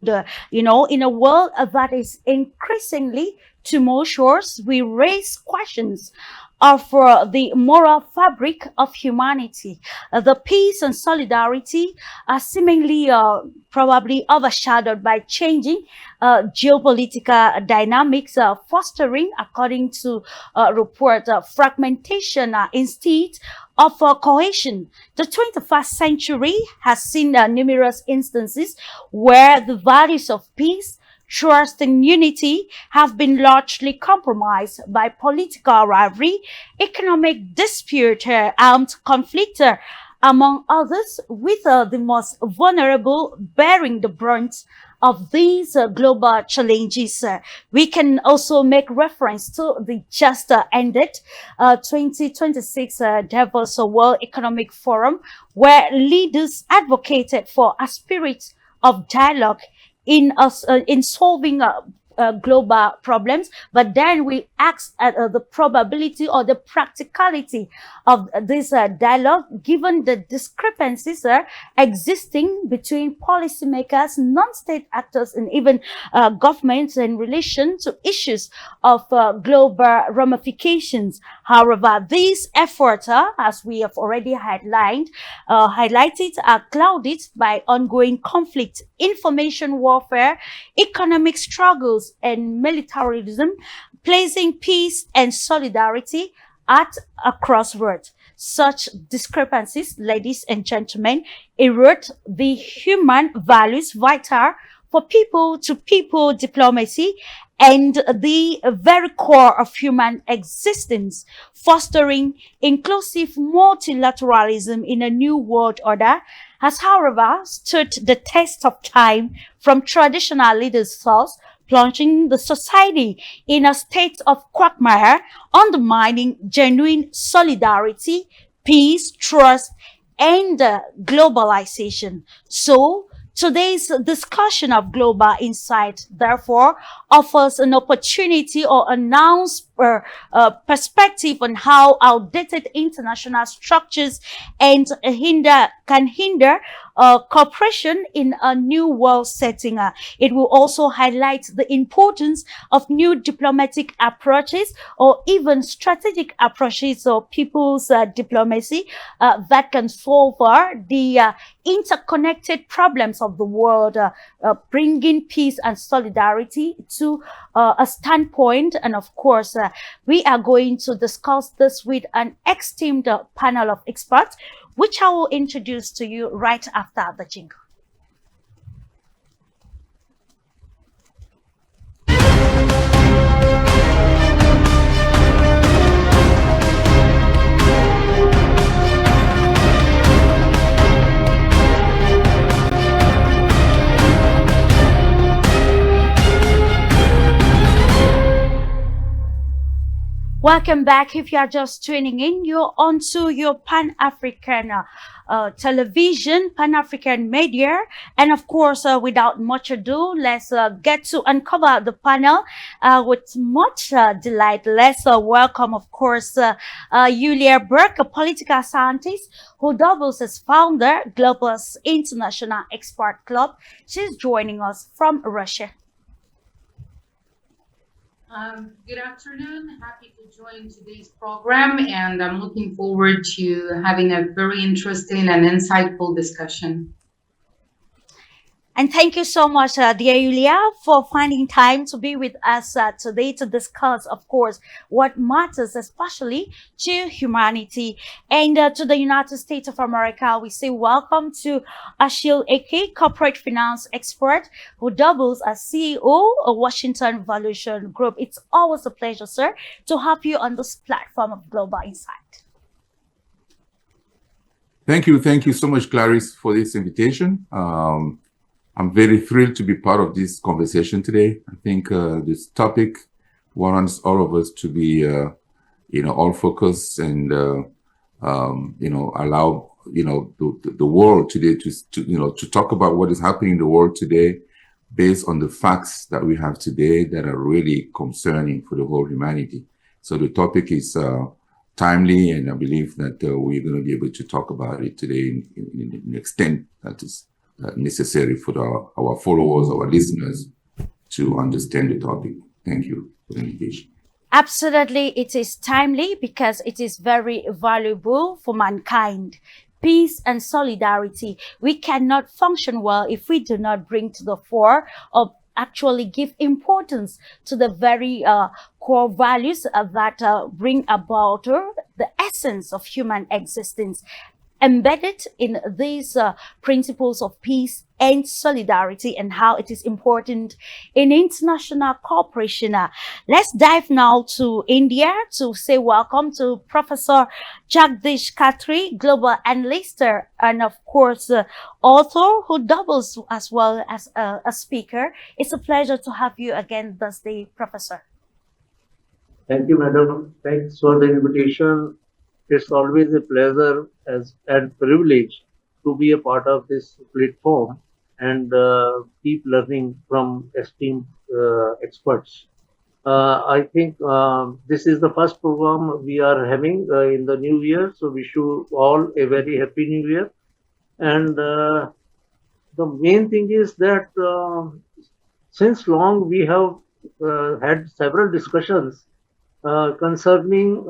In a world that is increasingly tumultuous, we raise questions of the moral fabric of humanity. The peace and solidarity are seemingly probably overshadowed by changing geopolitical dynamics, fostering, according to report, fragmentation instead of cohesion. The 21st century has seen numerous instances where the values of peace, trust and unity have been largely compromised by political rivalry, economic dispute, armed conflict, among others, with the most vulnerable bearing the brunt of these global challenges. We can also make reference to the just ended 2026 Davos World Economic Forum, where leaders advocated for a spirit of dialogue in solving global problems, but then we ask at the probability or the practicality of this dialogue, given the discrepancies existing between policymakers, non-state actors, and even governments in relation to issues of global ramifications. However, these efforts, as we have already highlighted, are clouded by ongoing conflict, information warfare, economic struggles, and militarism, placing peace and solidarity at a crossroads. Such discrepancies, ladies and gentlemen, erode the human values vital for people-to-people diplomacy and the very core of human existence, fostering inclusive multilateralism in a new world order has, however, stood the test of time from traditional leaders' thoughts, plunging the society in a state of quagmire, undermining genuine solidarity, peace, trust, and globalization. So, today's discussion of global insight, therefore, offers an opportunity or announced perspective on how outdated international structures can hinder cooperation in a new world setting. It will also highlight the importance of new diplomatic approaches or even strategic approaches of people's diplomacy that can solve the interconnected problems of the world, bringing peace and solidarity to a standpoint. And of course, we are going to discuss this with an esteemed panel of experts, which I will introduce to you right after the jingle. Welcome back. If you are just tuning in, you're onto your Pan-African television, Pan-African media. And of course, without much ado, let's get to uncover the panel with much delight. Let's welcome, of course, Yulia Burke, a political scientist who doubles as founder, Global's International Expert Club. She's joining us from Russia. Good afternoon. Happy to join today's program, and I'm looking forward to having a very interesting and insightful discussion. And thank you so much, dear Yulia, for finding time to be with us today to discuss, of course, what matters, especially to humanity. And to the United States of America, we say welcome to Ashil Eke, corporate finance expert who doubles as CEO of Washington Valuation Group. It's always a pleasure, sir, to have you on this platform of Global Insight. Thank you. Thank you so much, Clarice, for this invitation. I'm very thrilled to be part of this conversation today. I think this topic warrants all of us to be, all focused and, allow, the world today to talk about what is happening in the world today based on the facts that we have today that are really concerning for the whole humanity. So the topic is timely, and I believe that we're going to be able to talk about it today in the extent that is necessary for our followers, our listeners, to understand the topic. Thank you for the invitation. Absolutely, it is timely because it is very valuable for mankind. Peace and solidarity. We cannot function well if we do not bring to the fore or actually give importance to the very core values that bring about the essence of human existence. Embedded in these principles of peace and solidarity and how it is important in international cooperation. Let's dive now to India to say welcome to Professor Jagdish Khatri, global analyst and of course author who doubles as well as a speaker. It's a pleasure to have you again this day, Professor. Thank you, madam. Thanks for the invitation. It's always a pleasure and privilege to be a part of this platform and keep learning from esteemed experts. I think this is the first program we are having in the new year, so wish you all a very happy new year. And the main thing is that since long we have had several discussions concerning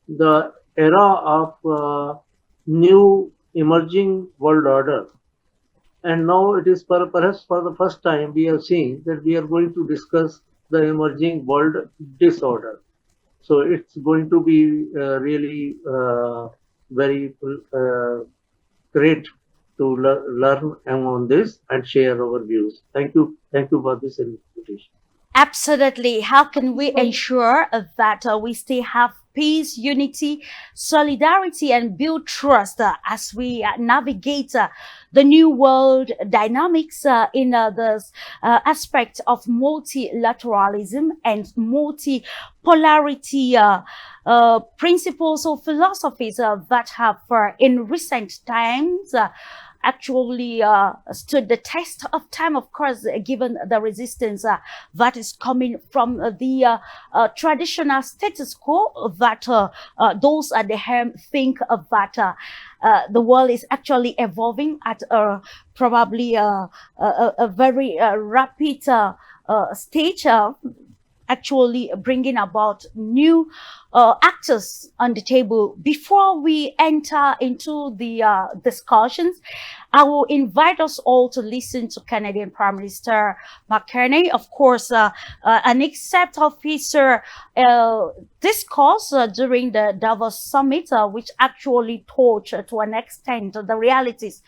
the era of new emerging world order. And now it is perhaps for the first time we are seeing that we are going to discuss the emerging world disorder. So it's going to be really very great to learn on this and share our views. Thank you for this invitation. Absolutely. How can we ensure that we still have peace, unity, solidarity, and build trust as we navigate the new world dynamics in this aspect of multilateralism and multipolarity principles or philosophies that have in recent times actually stood the test of time, of course, given the resistance that is coming from the traditional status quo that those at the helm think of that the world is actually evolving at probably a very rapid stage, actually bringing about new actors on the table. Before we enter into the discussions, I will invite us all to listen to Canadian Prime Minister Mark Carney, of course, an excerpt of his discourse during the Davos Summit, which actually touched to an extent the realities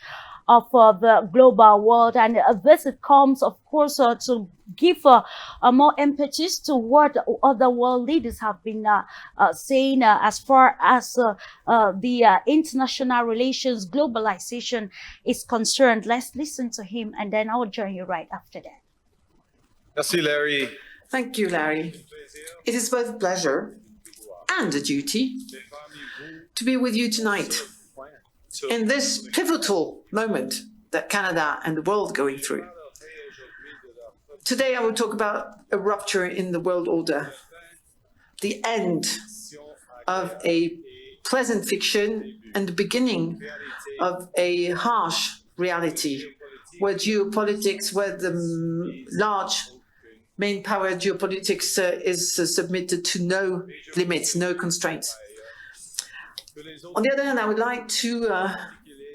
of the global world. And this it comes, of course, to give more impetus to what other world leaders have been saying as far as the international relations, globalization is concerned. Let's listen to him, and then I'll join you right after that. Merci, Larry. Thank you, Larry. It is both a pleasure and a duty to be with you tonight in this pivotal moment that Canada and the world are going through. Today I will talk about a rupture in the world order, the end of a pleasant fiction and the beginning of a harsh reality where geopolitics, where the large main power geopolitics is submitted to no limits, no constraints. On the other hand, I would like to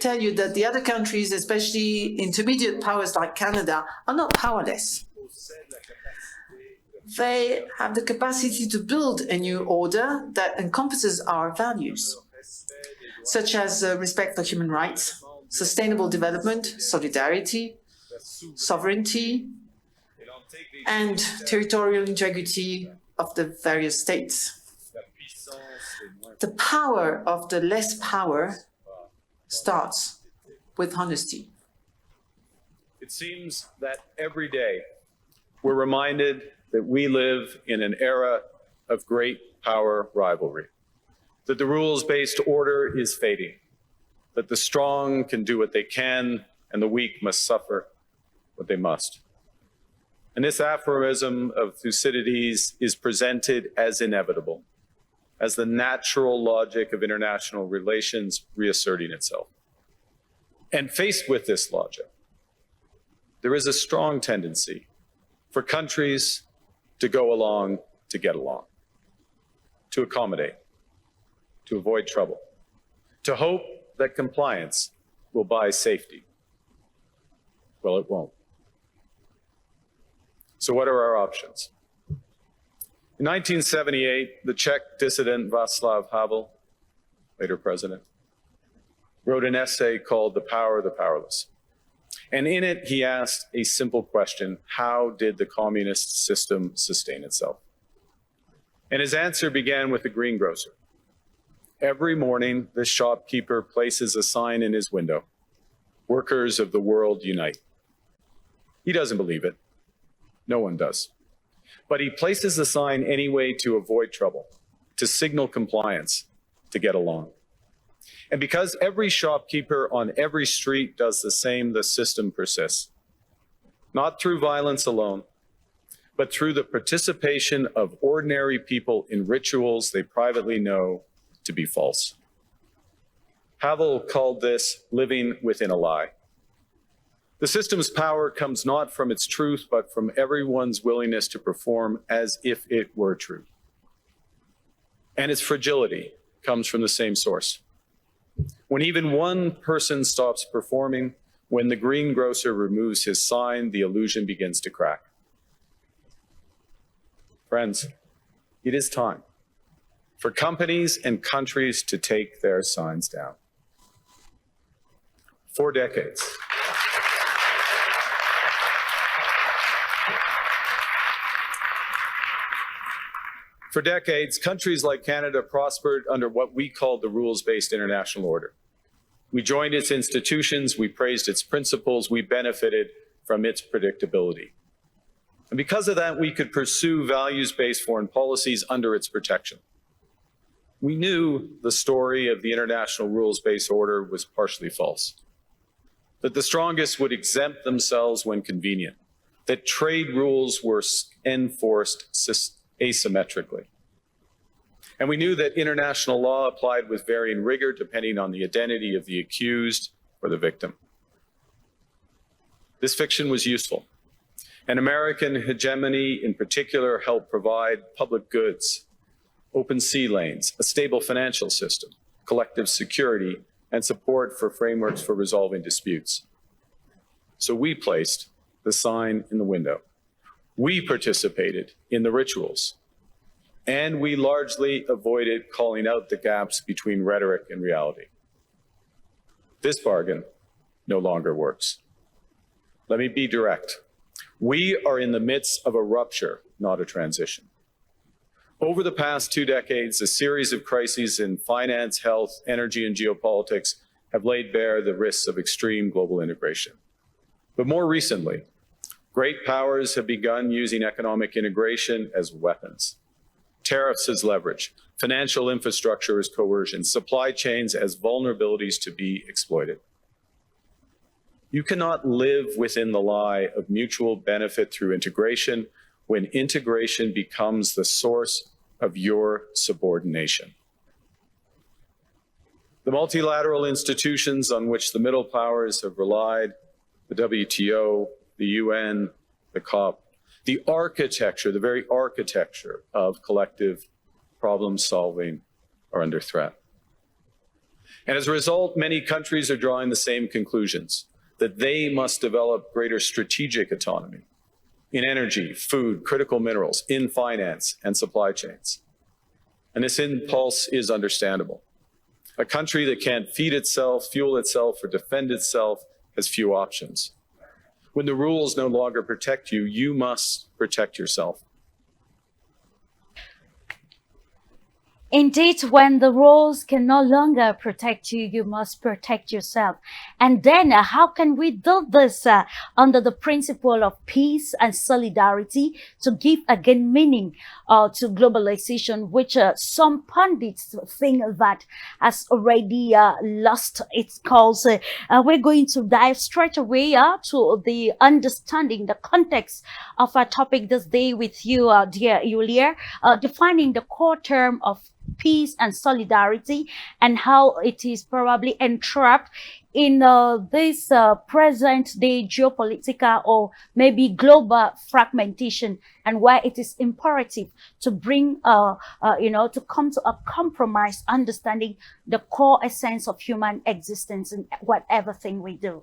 tell you that the other countries, especially intermediate powers like Canada, are not powerless. They have the capacity to build a new order that encompasses our values, such as respect for human rights, sustainable development, solidarity, sovereignty, and territorial integrity of the various states. The power of the less power starts with honesty. It seems that every day we're reminded that we live in an era of great power rivalry, that the rules-based order is fading, that the strong can do what they can and the weak must suffer what they must. And this aphorism of Thucydides is presented as inevitable, as the natural logic of international relations reasserting itself. And faced with this logic, there is a strong tendency for countries to go along to get along, to accommodate, to avoid trouble, to hope that compliance will buy safety. Well, it won't. So what are our options? In 1978, the Czech dissident Václav Havel, later president, wrote an essay called The Power of the Powerless. And in it, he asked a simple question: how did the communist system sustain itself? And his answer began with the greengrocer. Every morning, this shopkeeper places a sign in his window: "Workers of the world unite." He doesn't believe it. No one does. But he places the sign anyway to avoid trouble, to signal compliance, to get along. And because every shopkeeper on every street does the same, the system persists. Not through violence alone, but through the participation of ordinary people in rituals they privately know to be false. Havel called this living within a lie. The system's power comes not from its truth, but from everyone's willingness to perform as if it were true. And its fragility comes from the same source. When even one person stops performing, when the greengrocer removes his sign, the illusion begins to crack. Friends, it is time for companies and countries to take their signs down. For decades, countries like Canada prospered under what we called the rules-based international order. We joined its institutions, we praised its principles, we benefited from its predictability. And because of that, we could pursue values-based foreign policies under its protection. We knew the story of the international rules-based order was partially false, that the strongest would exempt themselves when convenient, that trade rules were enforced asymmetrically. And we knew that international law applied with varying rigor depending on the identity of the accused or the victim. This fiction was useful, and American hegemony in particular helped provide public goods, open sea lanes, a stable financial system, collective security, and support for frameworks for resolving disputes. So we placed the sign in the window. We participated in the rituals, and we largely avoided calling out the gaps between rhetoric and reality. This bargain no longer works. Let me be direct. We are in the midst of a rupture, not a transition. Over the past 2 decades, a series of crises in finance, health, energy, and geopolitics have laid bare the risks of extreme global integration. But more recently, great powers have begun using economic integration as weapons. Tariffs as leverage, financial infrastructure as coercion, supply chains as vulnerabilities to be exploited. You cannot live within the lie of mutual benefit through integration when integration becomes the source of your subordination. The multilateral institutions on which the middle powers have relied, the WTO, the UN, the COP, the architecture, the very architecture of collective problem solving are under threat. And as a result, many countries are drawing the same conclusions, that they must develop greater strategic autonomy in energy, food, critical minerals, in finance and supply chains. And this impulse is understandable. A country that can't feed itself, fuel itself, or defend itself has few options. When the rules no longer protect you, you must protect yourself. Indeed, when the rules can no longer protect you, you must protect yourself. And then how can we do this under the principle of peace and solidarity to give again meaning to globalization, which some pundits think that has already lost its cause. We're going to dive straight away to the understanding, the context of our topic this day with you, dear Yulia, defining the core term of peace and solidarity and how it is probably entrapped in this present day geopolitical or maybe global fragmentation, and where it is imperative to bring, to come to a compromise, understanding the core essence of human existence in whatever thing we do?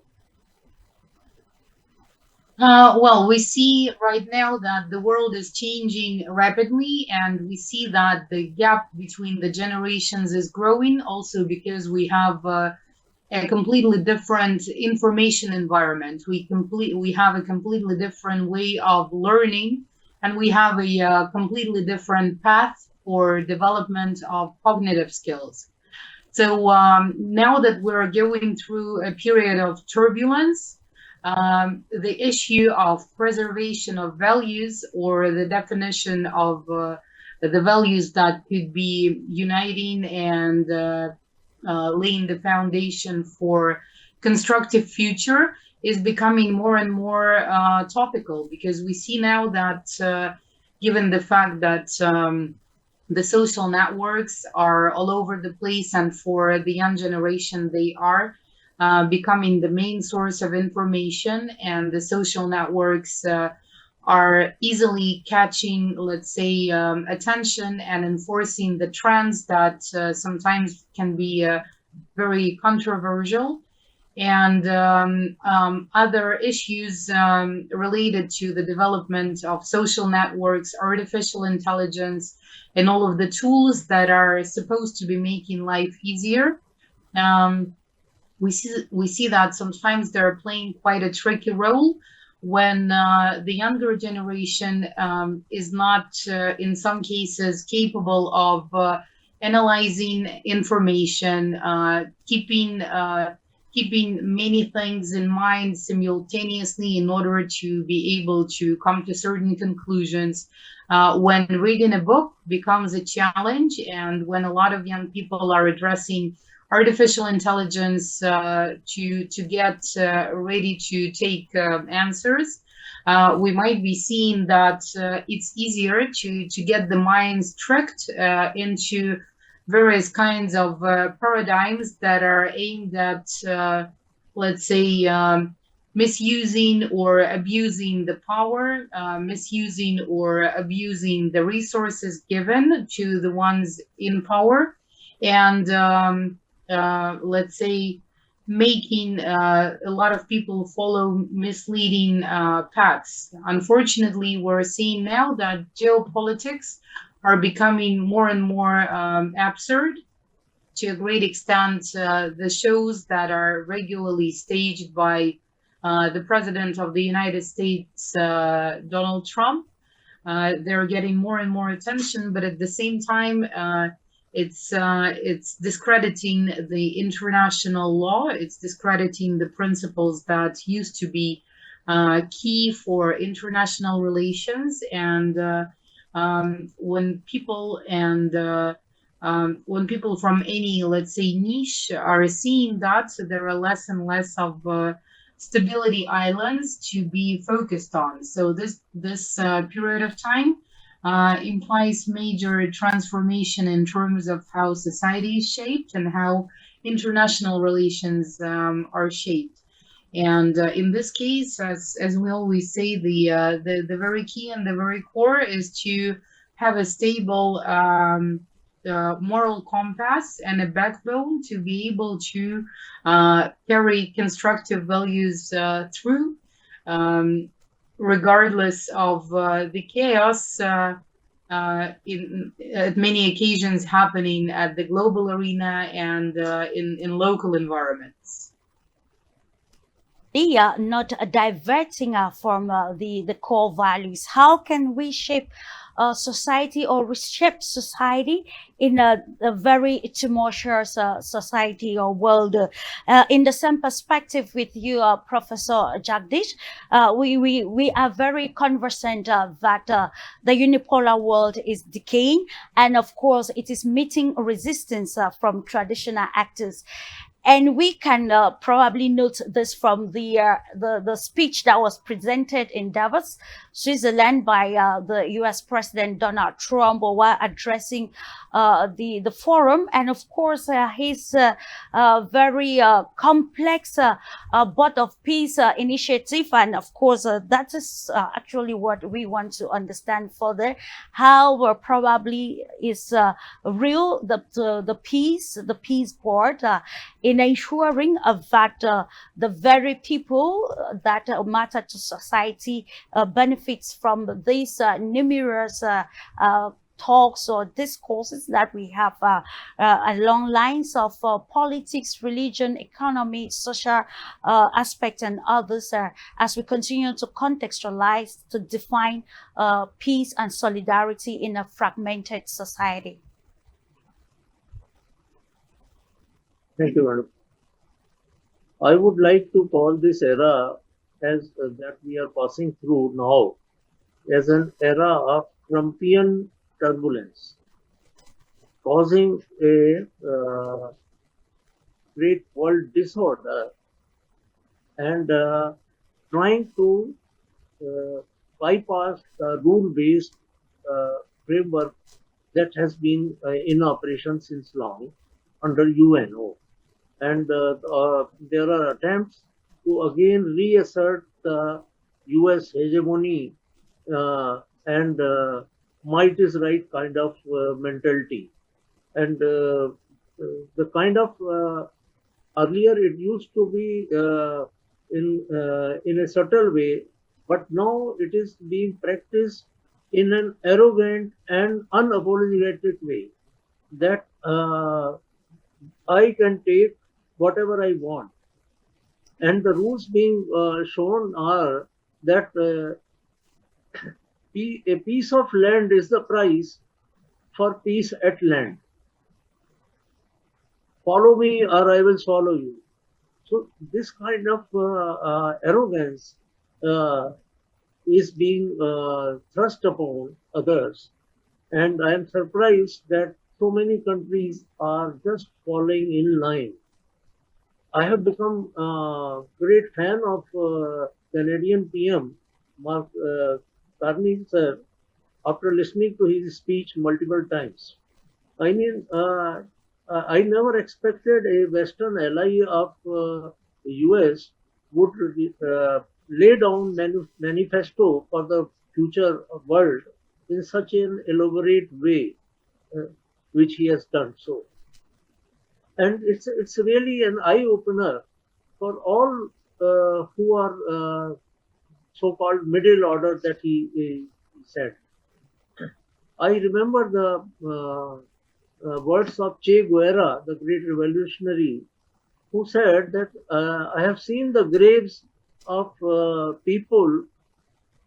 Well, we see right now that the world is changing rapidly, and we see that the gap between the generations is growing also because we have a completely different information environment. We have a completely different way of learning, and we have a completely different path for development of cognitive skills. So now that we're going through a period of turbulence, the issue of preservation of values, or the definition of the values that could be uniting and laying the foundation for constructive future, is becoming more and more topical, because we see now that given the fact that the social networks are all over the place, and for the young generation, they are becoming the main source of information, and the social networks are easily catching, let's say, attention and enforcing the trends that sometimes can be very controversial, and other issues related to the development of social networks, artificial intelligence, and all of the tools that are supposed to be making life easier. Um, we see that sometimes they're playing quite a tricky role when the younger generation is not, in some cases, capable of analyzing information, keeping many things in mind simultaneously in order to be able to come to certain conclusions. When reading a book becomes a challenge, and when a lot of young people are addressing artificial intelligence to get ready to take answers, we might be seeing that it's easier to get the minds tricked into various kinds of paradigms that are aimed at, let's say, misusing or abusing the power, misusing or abusing the resources given to the ones in power, and let's say, making a lot of people follow misleading paths. Unfortunately, we're seeing now that geopolitics are becoming more and more absurd. To a great extent, the shows that are regularly staged by the President of the United States, Donald Trump, they're getting more and more attention, but at the same time, it's discrediting the international law. It's discrediting the principles that used to be key for international relations. And when people from any, let's say, niche are seeing that, so there are less and less of stability islands to be focused on. So this period of time implies major transformation in terms of how society is shaped and how international relations are shaped. And in this case, as we always say, the very key and the very core is to have a stable moral compass and a backbone to be able to carry constructive values through, regardless of the chaos at many occasions happening at the global arena and in local environments. Not diverting from the core values. How can we shape society or reshape society in a very tumultuous society or world? In the same perspective with you, Professor Jagdish, we are very conversant that the unipolar world is decaying, and of course it is meeting resistance from traditional actors. And we can probably note this from the speech that was presented in Davos, Switzerland, by the U.S. President Donald Trump while addressing the forum. And of course, his very complex Board of Peace initiative. And of course, that is actually what we want to understand further, how probably is real the peace board in ensuring that the very people that matter to society benefits from these numerous talks or discourses that we have along lines of politics, religion, economy, social aspects, and others as we continue to contextualize, to define peace and solidarity in a fragmented society. Thank you, madam. I would like to call this era as that we are passing through now as an era of Trumpian turbulence, causing a great world disorder and trying to bypass the rule-based framework that has been in operation since long under UNO. And there are attempts to again reassert the US hegemony and might is right kind of mentality. And the kind of earlier it used to be in a subtle way, but now it is being practiced in an arrogant and unapologetic way that I can take whatever I want. And the rules being shown are that a piece of land is the price for peace at land. Follow me or I will swallow you. So this kind of arrogance is being thrust upon others. And I am surprised that so many countries are just falling in line. I have become a great fan of Canadian PM Mark Carney sir after listening to his speech multiple times. I mean, I never expected a Western ally of the US would lay down manifesto for the future world in such an elaborate way, which he has done so. And it's really an eye opener for all who are so-called middle order that he said. I remember the words of Che Guevara, the great revolutionary, who said that I have seen the graves of people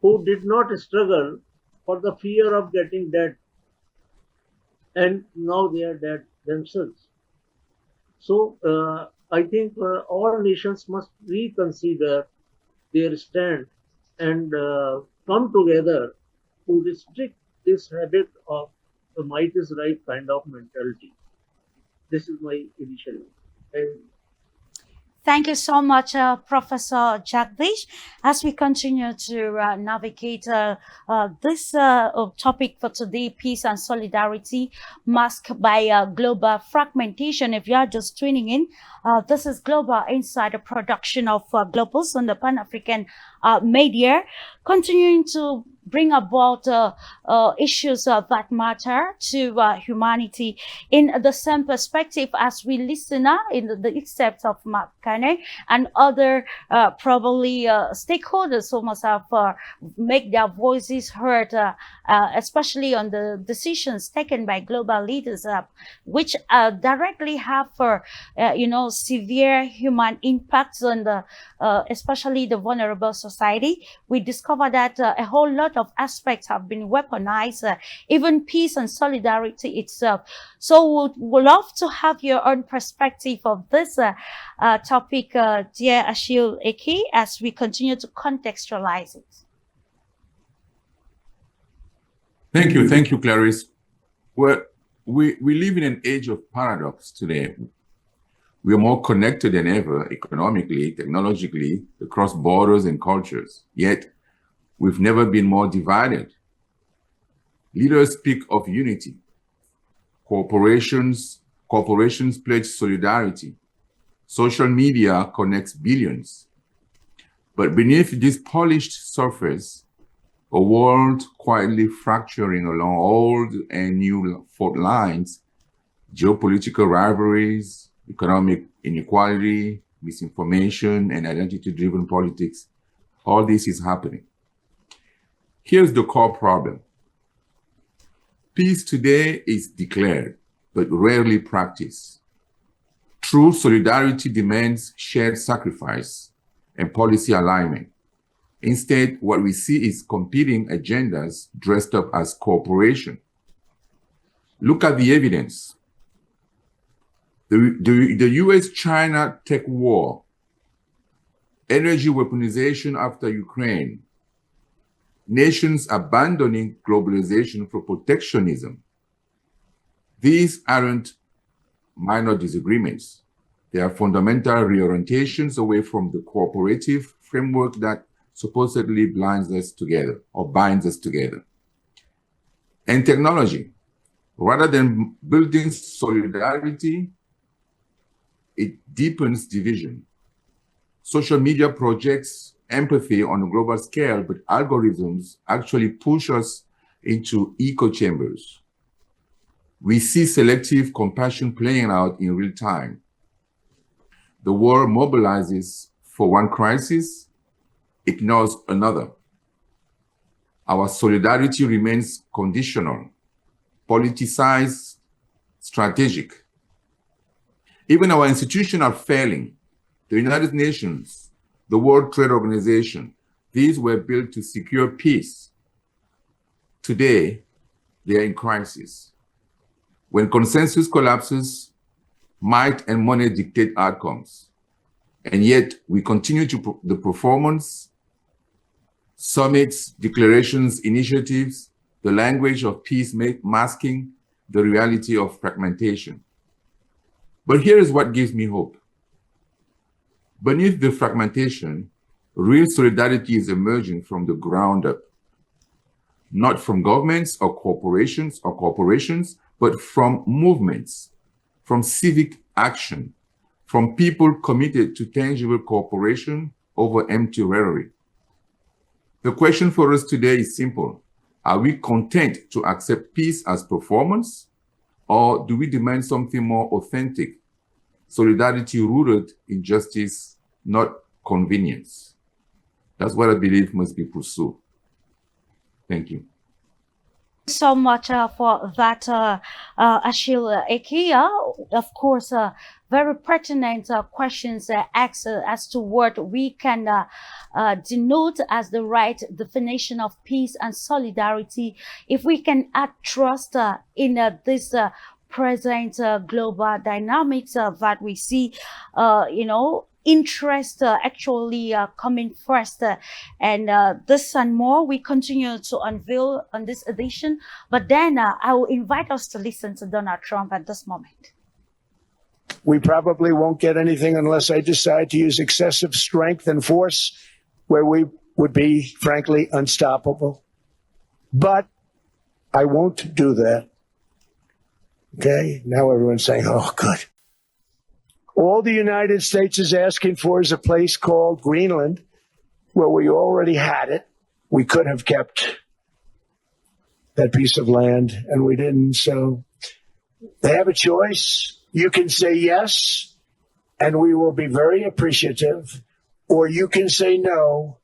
who did not struggle for the fear of getting dead, and now they are dead themselves. So I think all nations must reconsider their stand and come together to restrict this habit of the might is right kind of mentality. This is my initial. Thank you so much, Professor Jagdish. As we continue to navigate this topic for today, peace and solidarity masked by global fragmentation. If you are just tuning in, this is Global Insider production of Globals on the Pan-African media, continuing to bring about issues that matter to humanity in the same perspective as we listen in the excerpts of Mark Carney and other probably stakeholders who must have make their voices heard, especially on the decisions taken by global leaders, which directly have severe human impacts on the especially the vulnerable society. We discover that a whole lot of aspects have been weaponized, even peace and solidarity itself. So we'd love to have your own perspective of this topic, dear Achille Eke, as we continue to contextualize it. Thank you, Clarice. Well, we live in an age of paradox today. We are more connected than ever, economically, technologically, across borders and cultures. Yet, we've never been more divided. Leaders speak of unity. Corporations pledge solidarity. Social media connects billions. But beneath this polished surface, a world quietly fracturing along old and new fault lines, geopolitical rivalries, economic inequality, misinformation, and identity-driven politics, all this is happening. Here's the core problem. Peace today is declared, but rarely practiced. True solidarity demands shared sacrifice and policy alignment. Instead, what we see is competing agendas dressed up as cooperation. Look at the evidence. The US-China tech war, energy weaponization after Ukraine, nations abandoning globalization for protectionism. These aren't minor disagreements. They are fundamental reorientations away from the cooperative framework that supposedly binds us together. And technology, rather than building solidarity, it deepens division. Social media projects empathy on a global scale, but algorithms actually push us into echo chambers. We see selective compassion playing out in real time. The world mobilizes for one crisis, ignores another. Our solidarity remains conditional, politicized, strategic. Even our institutions are failing. The United Nations, the World Trade Organization, these were built to secure peace. Today, they are in crisis. When consensus collapses, might and money dictate outcomes. And yet, we continue the performance, summits, declarations, initiatives, the language of peace masking the reality of fragmentation. But here is what gives me hope. Beneath the fragmentation, real solidarity is emerging from the ground up, not from governments or corporations, but from movements, from civic action, from people committed to tangible cooperation over empty rhetoric. The question for us today is simple. Are we content to accept peace as performance, or do we demand something more authentic? Solidarity rooted in justice, not convenience. That's what I believe must be pursued. Thank you. So much for that, Achille Ekia. Of course, very pertinent questions asked as to what we can denote as the right definition of peace and solidarity. If we can add trust in this present global dynamics that we see, interest actually coming first, and this and more we continue to unveil on this edition. But then I will invite us to listen to Donald Trump at this moment. We probably won't get anything unless I decide to use excessive strength and force, where we would be, frankly, unstoppable. But I won't do that. Okay? Now everyone's saying, oh, good. All the United States is asking for is a place called Greenland, where we already had it. We could have kept that piece of land, and we didn't. So they have a choice. You can say yes, and we will be very appreciative, or you can say no,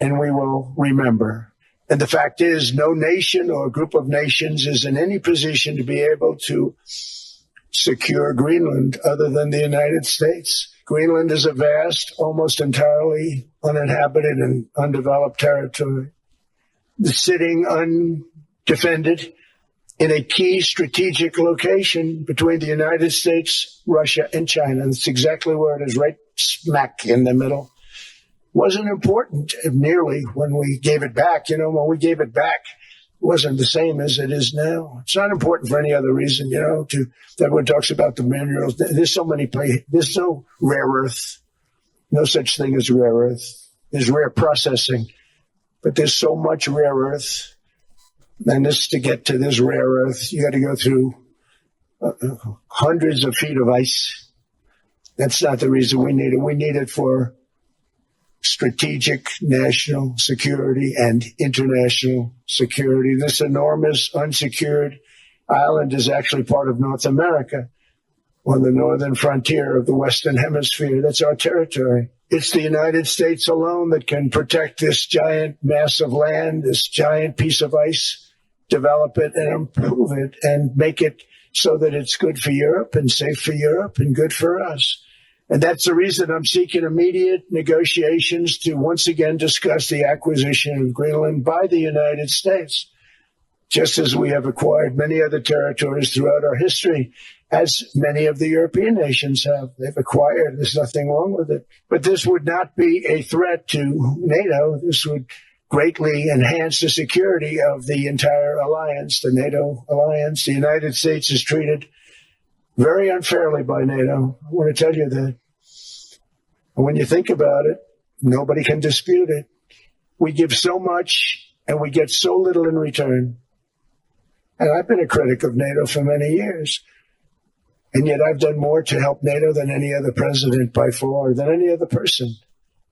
and we will remember. And the fact is, no nation or group of nations is in any position to be able to secure Greenland other than the United States. Greenland is a vast, almost entirely uninhabited and undeveloped territory, sitting undefended in a key strategic location between the United States, Russia, and China. That's exactly where it is, right smack in the middle. Wasn't important nearly when we gave it back. When we gave it back, wasn't the same as it is now. It's not important for any other reason, everyone talks about the minerals. There's so many places. There's no rare earth. No such thing as rare earth. There's rare processing, but there's so much rare earth. And to get to this rare earth, you got to go through hundreds of feet of ice. That's not the reason we need it. We need it for strategic national security and international security. This enormous unsecured island is actually part of North America, on the northern frontier of the Western Hemisphere. That's our territory. It's the United States alone that can protect this giant mass of land, this giant piece of ice, develop it and improve it and make it so that it's good for Europe and safe for Europe and good for us. And that's the reason I'm seeking immediate negotiations to once again discuss the acquisition of Greenland by the United States, just as we have acquired many other territories throughout our history, as many of the European nations have. They've acquired. There's nothing wrong with it. But this would not be a threat to NATO. This would greatly enhance the security of the entire alliance, the NATO alliance. The United States is treated very unfairly by NATO. I want to tell you that. And when you think about it, nobody can dispute it. We give so much and we get so little in return. And I've been a critic of NATO for many years. And yet I've done more to help NATO than any other president by far, than any other person.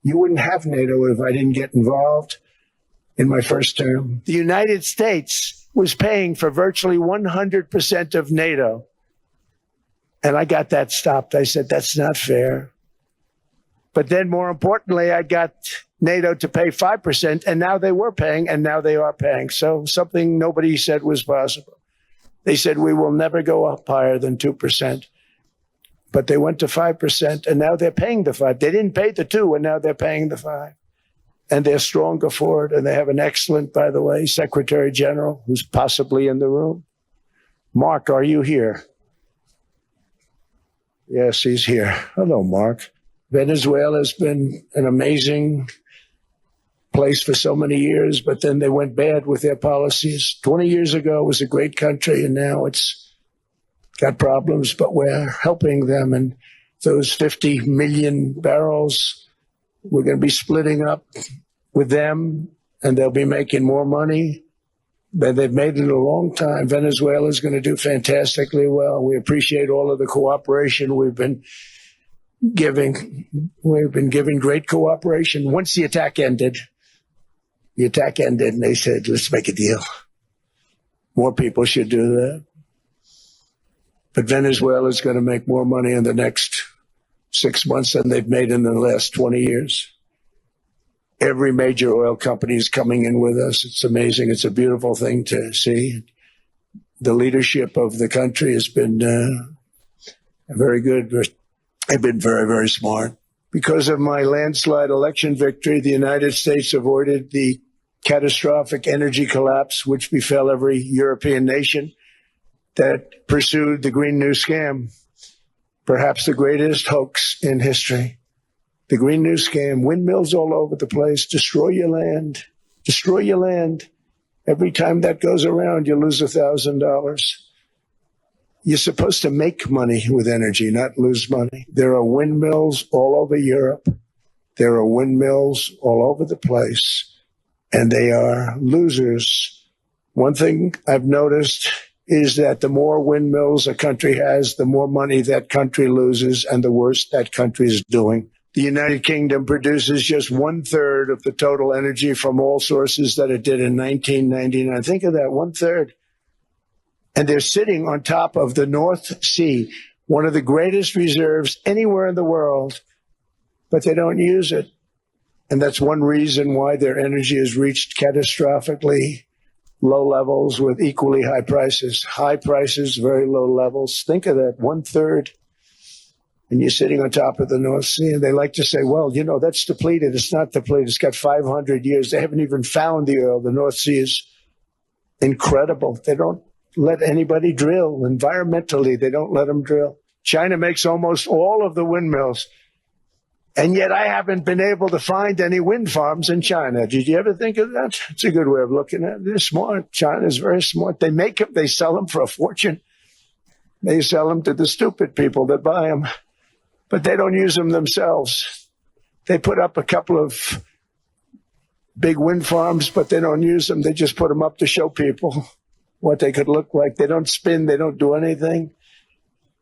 You wouldn't have NATO if I didn't get involved in my first term. The United States was paying for virtually 100% of NATO. And I got that stopped. I said, that's not fair. But then more importantly, I got NATO to pay 5%, and now they were paying, and now they are paying. So something nobody said was possible. They said, we will never go up higher than 2%. But they went to 5%, and now they're paying the 5%. They didn't pay the 2%, and now they're paying the 5%. And they're stronger for it, and they have an excellent, by the way, Secretary General, who's possibly in the room. Mark, are you here? Yes, he's here. Hello, Mark. Venezuela has been an amazing place for so many years, but then they went bad with their policies. 20 years ago, it was a great country, and now it's got problems, but we're helping them. And those 50 million barrels, we're going to be splitting up with them, and they'll be making more money than they've made in a long time. Venezuela is going to do fantastically well. We appreciate all of the cooperation we've been giving. We've been giving great cooperation. Once the attack ended, and they said, let's make a deal. More people should do that. But Venezuela is going to make more money in the next 6 months than they've made in the last 20 years. Every major oil company is coming in with us. It's amazing. It's a beautiful thing to see. The leadership of the country has been very good. They've been very, very smart. Because of my landslide election victory, the United States avoided the catastrophic energy collapse which befell every European nation that pursued the Green New Scam, perhaps the greatest hoax in history. The Green New Scam, windmills all over the place, destroy your land, destroy your land. Every time that goes around, you lose $1,000. You're supposed to make money with energy, not lose money. There are windmills all over Europe. There are windmills all over the place, and they are losers. One thing I've noticed is that the more windmills a country has, the more money that country loses and the worse that country is doing. The United Kingdom produces just 1/3 of the total energy from all sources that it did in 1999. Think of that, 1/3. And they're sitting on top of the North Sea, one of the greatest reserves anywhere in the world, but they don't use it. And that's one reason why their energy has reached catastrophically low levels with equally high prices. High prices, very low levels. Think of that, 1/3. And you're sitting on top of the North Sea. And they like to say, well, that's depleted. It's not depleted. It's got 500 years. They haven't even found the oil. The North Sea is incredible. They don't let anybody drill. Environmentally, they don't let them drill. China makes almost all of the windmills. And yet I haven't been able to find any wind farms in China. Did you ever think of that? It's a good way of looking at it. They're smart. China is very smart. They make them, they sell them for a fortune. They sell them to the stupid people that buy them, but they don't use them themselves. They put up a couple of big wind farms, but they don't use them. They just put them up to show people what they could look like. They don't spin. They don't do anything.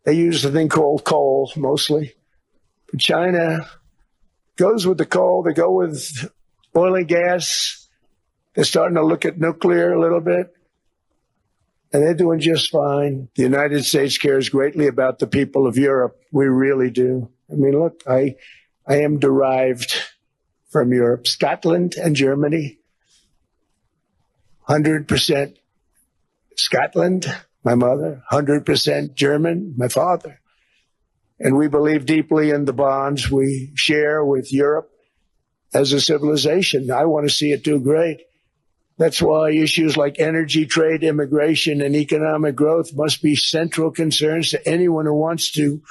They use a thing called coal mostly. But China goes with the coal. They go with oil and gas. They're starting to look at nuclear a little bit. And they're doing just fine. The United States cares greatly about the people of Europe. We really do. I mean, look, I am derived from Europe, Scotland and Germany. 100% Scotland, my mother, 100% German, my father. And we believe deeply in the bonds we share with Europe as a civilization. I want to see it do great. That's why issues like energy, trade, immigration, and economic growth must be central concerns to anyone who wants to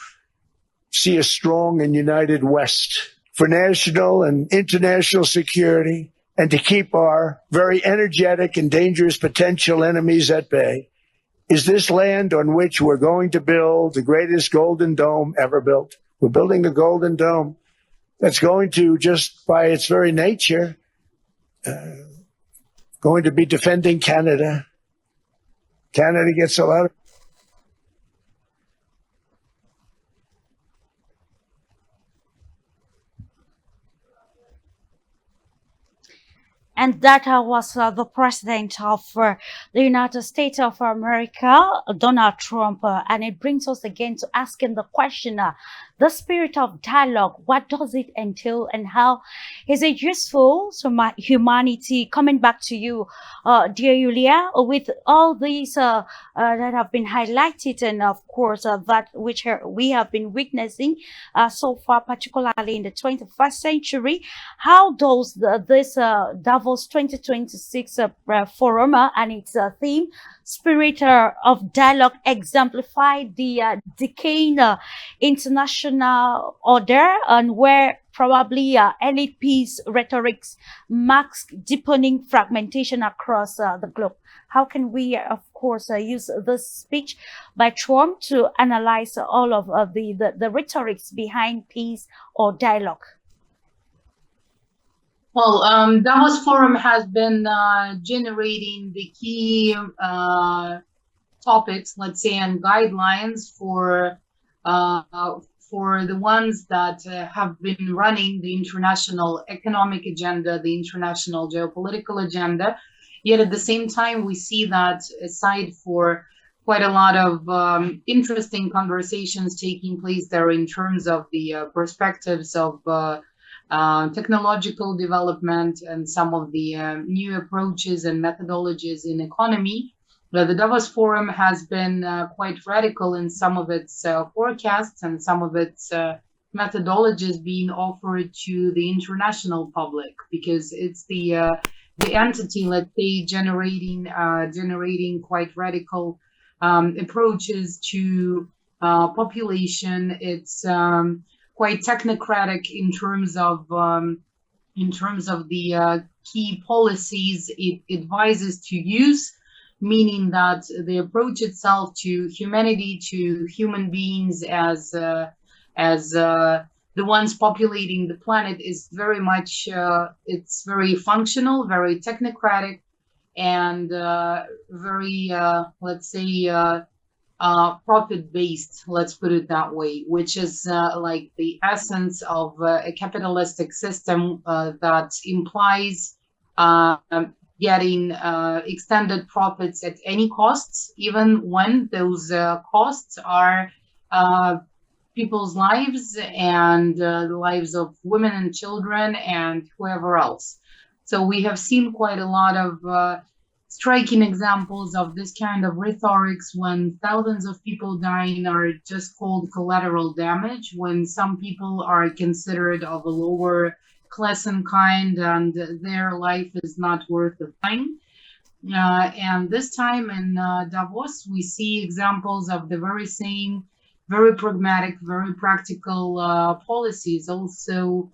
see a strong and united West. For national and international security, and to keep our very energetic and dangerous potential enemies at bay, is this land on which we're going to build the greatest golden dome ever built. We're building a golden dome that's going to, just by its very nature, going to be defending Canada. Canada gets a lot of... And that was the president of the United States of America, Donald Trump. And it brings us again to asking the question, the spirit of dialogue, what does it entail and how is it useful to humanity? Coming back to you, dear Yulia, with all these that have been highlighted and of course that which we have been witnessing so far, particularly in the 21st century, how does this Davos 2026 forum and its theme, spirit of dialogue, exemplify the decaying international order, and where probably elite peace rhetorics marks deepening fragmentation across the globe? How can we, of course, use this speech by Trump to analyze all of the rhetorics behind peace or dialogue? Well, Davos Forum has been generating the key topics, let's say, and guidelines for the ones that have been running the international economic agenda, the international geopolitical agenda. Yet at the same time, we see that aside for quite a lot of interesting conversations taking place there in terms of the perspectives of technological development and some of the new approaches and methodologies in economy. The Davos Forum has been quite radical in some of its forecasts and some of its methodologies being offered to the international public, because it's the entity, let's say, generating quite radical approaches to population. It's quite technocratic in terms of the key policies it advises to use, meaning that the approach itself to humanity, to human beings as the ones populating the planet, is very much it's very functional, very technocratic, and very let's say profit-based, let's put it that way, which is like the essence of a capitalistic system that implies getting extended profits at any costs, even when those costs are people's lives and the lives of women and children and whoever else. So we have seen quite a lot of striking examples of this kind of rhetorics when thousands of people dying are just called collateral damage, when some people are considered of a lower class and kind and their life is not worth the time. And this time in Davos, we see examples of the very same very pragmatic, very practical policies, also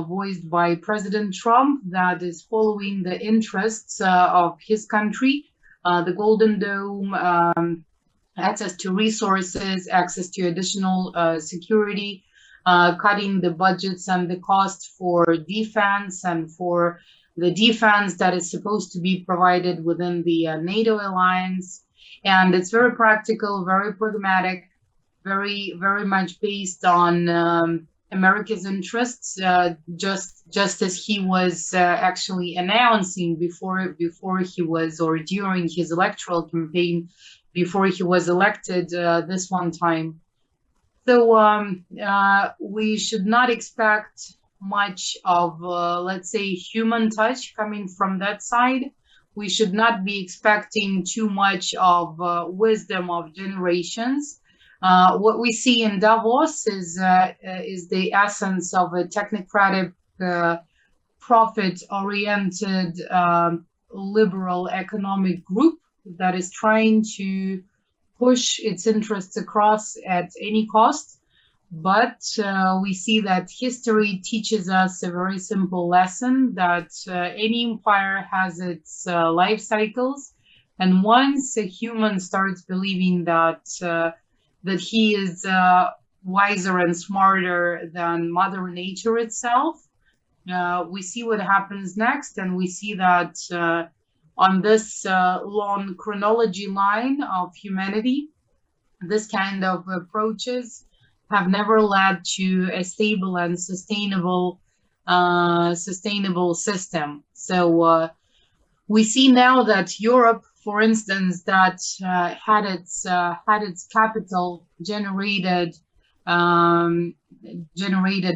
voiced by President Trump, that is following the interests of his country, the Golden Dome, access to resources, access to additional security, cutting the budgets and the cost for defense and for the defense that is supposed to be provided within the NATO alliance. And it's very practical, very pragmatic, very much based on America's interests, just as he was actually announcing before he was, or during his electoral campaign, before he was elected this one time. So we should not expect much of, let's say, human touch coming from that side. We should not be expecting too much of wisdom of generations. What we see in Davos is the essence of a technocratic, profit-oriented, liberal economic group that is trying to push its interests across at any cost. But we see that history teaches us a very simple lesson, that any empire has its life cycles. And once a human starts believing that he is wiser and smarter than Mother Nature itself, we see what happens next. And we see that on this long chronology line of humanity, this kind of approaches have never led to a stable and sustainable system. So we see now that Europe, for instance, that had its capital generated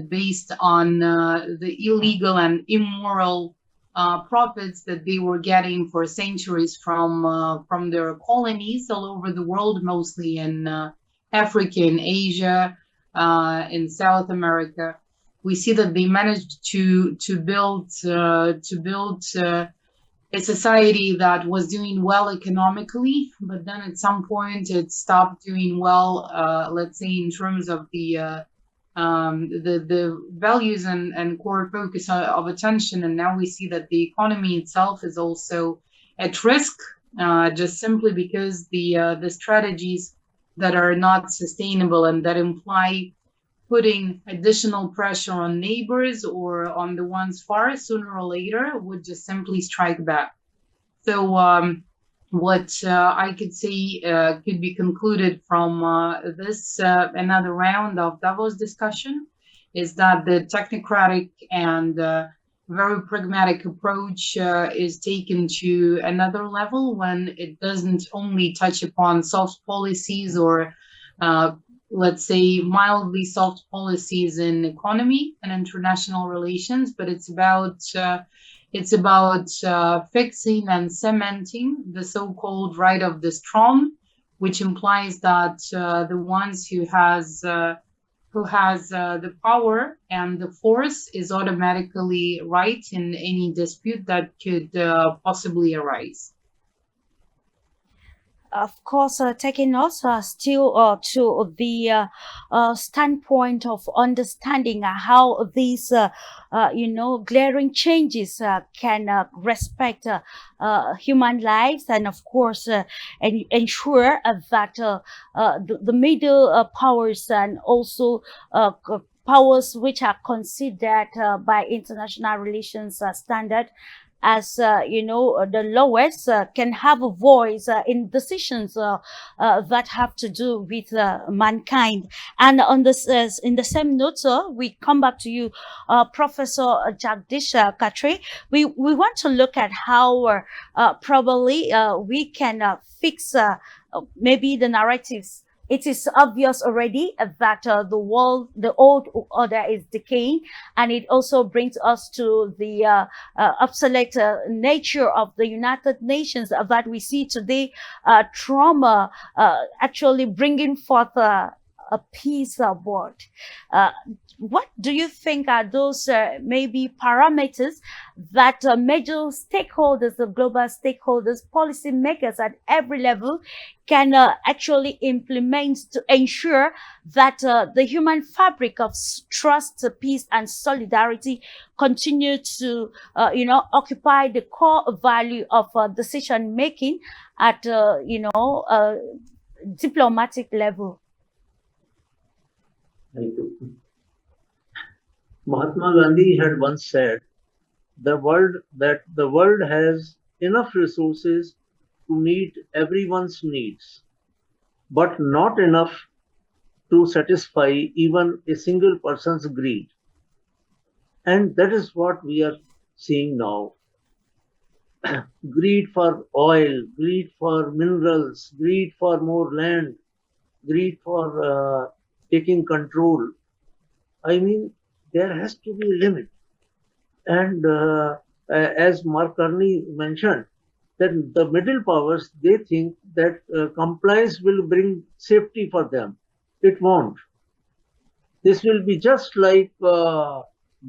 based on the illegal and immoral profits that they were getting for centuries from their colonies all over the world, mostly in Africa, in Asia, in South America. We see that they managed to build a society that was doing well economically, but then at some point it stopped doing well, let's say, in terms of the values and core focus of attention. And now we see that the economy itself is also at risk, just simply because the strategies that are not sustainable and that imply putting additional pressure on neighbors or on the ones far, sooner or later would just simply strike back. So what I could say could be concluded from this another round of Davos discussion is that the technocratic and very pragmatic approach is taken to another level when it doesn't only touch upon soft policies or let's say mildly soft policies in economy and international relations, but it's about fixing and cementing the so-called right of the strong, which implies that the ones who has the power and the force is automatically right in any dispute that could possibly arise. Of course, taking us still to the standpoint of understanding how these, glaring changes can respect human lives, and of course, ensure that the middle powers and also powers which are considered by international relations standard as the lowest can have a voice in decisions that have to do with mankind. And on this, in the same note, we come back to you, Professor Jagdish Khatri. We want to look at how probably we can fix maybe the narratives. It is obvious already that the old order is decaying, and it also brings us to the obsolete nature of the United Nations that we see today. Trauma actually bringing forth a peace board. what do you think are those maybe parameters that major stakeholders, the global stakeholders, policy makers at every level can actually implement to ensure that the human fabric of trust, peace, and solidarity continue to, occupy the core value of decision making at, diplomatic level? Thank you. Mahatma Gandhi had once said, the world has enough resources to meet everyone's needs, but not enough to satisfy even a single person's greed. And that is what we are seeing now. Greed for oil, greed for minerals, greed for more land, greed for taking control. I mean, there has to be a limit. And as Mark Carney mentioned, that the middle powers, they think that compliance will bring safety for them. It won't. This will be just like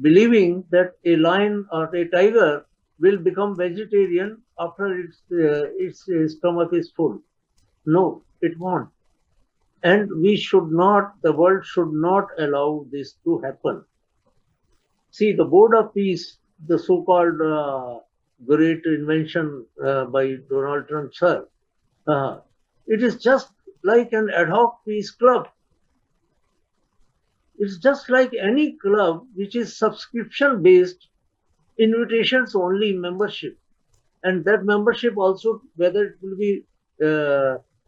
believing that a lion or a tiger will become vegetarian after its stomach is full. No, it won't. And the world should not allow this to happen. See, the Board of Peace, the so-called great invention by Donald Trump, sir, it is just like an ad hoc peace club. It's just like any club which is subscription-based, invitations only membership. And that membership also, whether it will be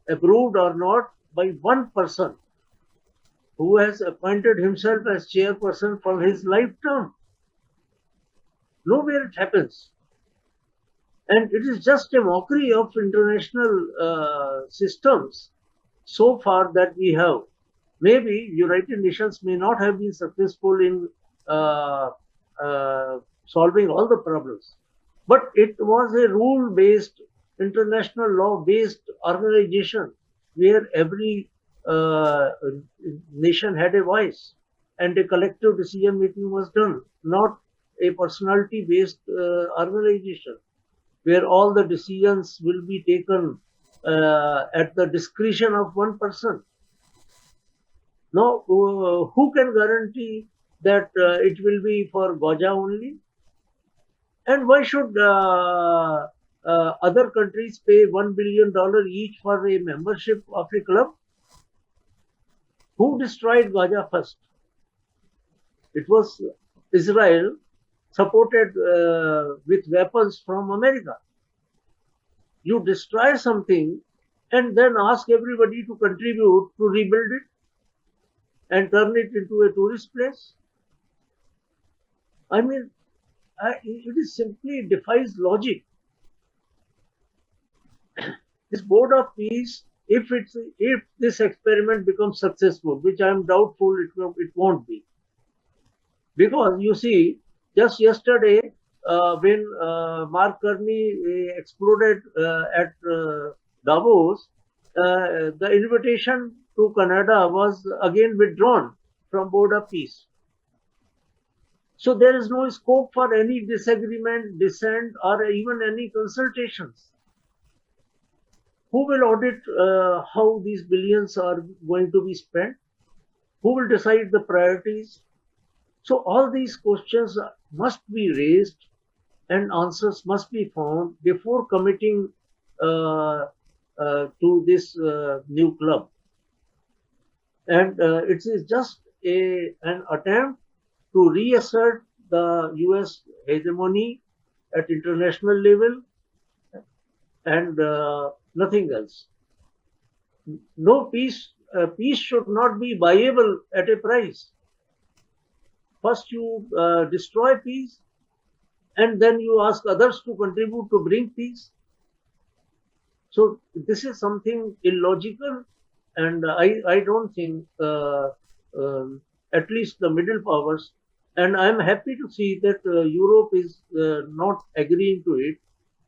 approved or not by one person who has appointed himself as chairperson for his lifetime. Nowhere it happens. And it is just a mockery of international systems so far that we have. Maybe United Nations may not have been successful in solving all the problems, but it was a rule-based, international law-based organization where every nation had a voice and a collective decision making was done, not a personality-based organization where all the decisions will be taken at the discretion of one person. Now, who can guarantee that it will be for Gaja only? And why should other countries pay $1 billion each for a membership of a club? Who destroyed Gaza first? It was Israel, supported with weapons from America. You destroy something and then ask everybody to contribute to rebuild it and turn it into a tourist place. I mean, it is simply defies logic. This Board of Peace, if this experiment becomes successful, which I am doubtful it won't be, because you see, just yesterday when Mark Carney exploded at Davos, the invitation to Canada was again withdrawn from Board of Peace. So there is no scope for any disagreement, dissent, or even any consultations. Who will audit how these billions are going to be spent? Who will decide the priorities? So all these questions must be raised and answers must be found before committing to this new club. And it is just an attempt to reassert the US hegemony at international level and nothing else. No peace should not be buyable at a price. First you destroy peace and then you ask others to contribute to bring peace. So this is something illogical, and I don't think at least the middle powers, and I'm happy to see that Europe is not agreeing to it.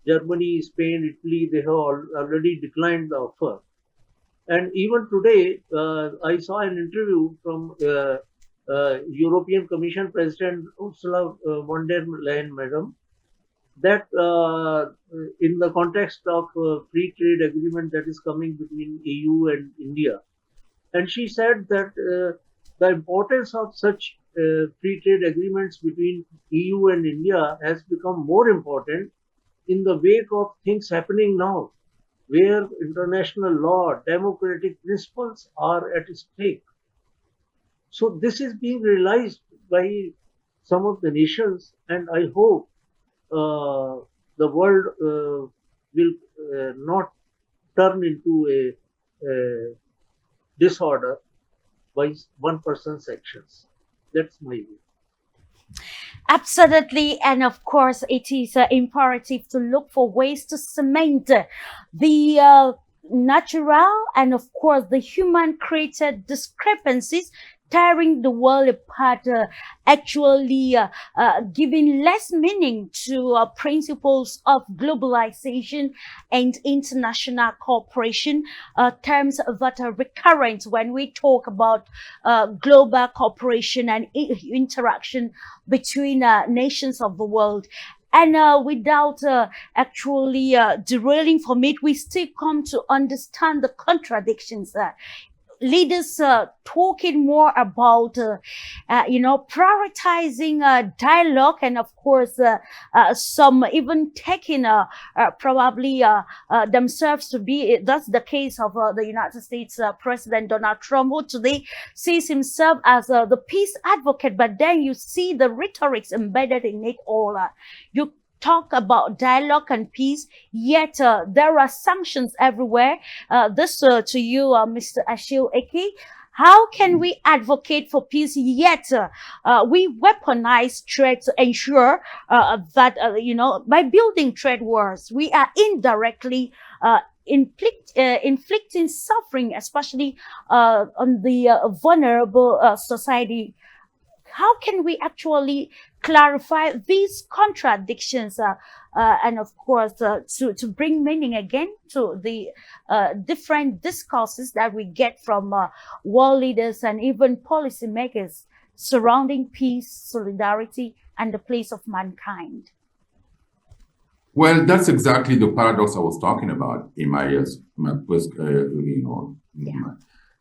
Germany, Spain, Italy, they have already declined the offer. And even today, I saw an interview from European Commission President Ursula von der Leyen, Madam, that in the context of free trade agreement that is coming between EU and India, and she said that the importance of such free trade agreements between EU and India has become more important in the wake of things happening now, where international law, democratic principles are at stake. So this is being realized by some of the nations, and I hope the world will not turn into a disorder by one person's actions. That's my view. Absolutely, and of course, it is imperative to look for ways to cement the natural and, of course, the human-created discrepancies tearing the world apart, actually giving less meaning to principles of globalization and international cooperation, terms that are recurrent when we talk about global cooperation and interaction between nations of the world. And without actually derailing from it, we still come to understand the contradictions. Leaders talking more about, prioritizing dialogue, and of course, some even taking probably themselves to be. That's the case of the United States President Donald Trump, who today sees himself as the peace advocate. But then you see the rhetorics embedded in it all. You talk about dialogue and peace, yet there are sanctions everywhere. This to you, Mr. Ashil Eke. How can we advocate for peace, yet we weaponize trade to ensure that, by building trade wars, we are indirectly inflicting suffering, especially on the vulnerable society? How can we actually clarify these contradictions and, of course, to bring meaning again to the different discourses that we get from world leaders and even policymakers surrounding peace, solidarity, and the place of mankind? Well, that's exactly the paradox I was talking about in my first,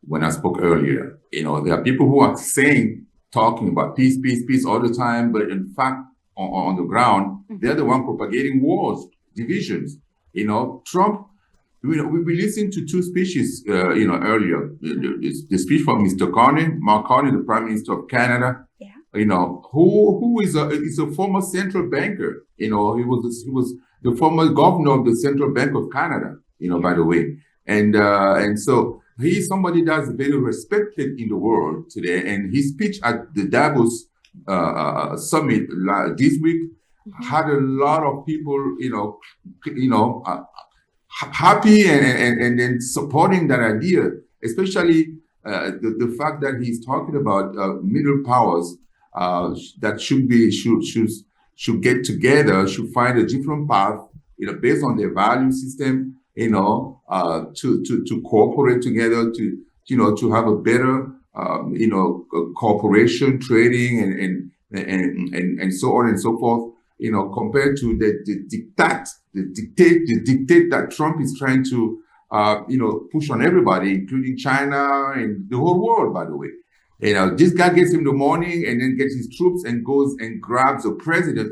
when I spoke earlier. There are people who are talking about peace, peace, peace all the time, but in fact, on the ground, they're the one propagating wars, divisions. Trump, we listened to two speeches, earlier. The speech from Mr. Mark Carney, the Prime Minister of Canada. Yeah. Who is a former central banker. He was the former governor of the Central Bank of Canada. By the way, and so he's somebody that's very respected in the world today. And his speech at the Davos summit this week had a lot of people, happy and then supporting that idea, especially the fact that he's talking about middle powers that should get together, should find a different path, based on their value system, to cooperate together, to have a better, cooperation, trading, and so on and so forth, compared to the dictate that Trump is trying to, push on everybody, including China and the whole world, by the way. This guy gets in the morning and then gets his troops and goes and grabs a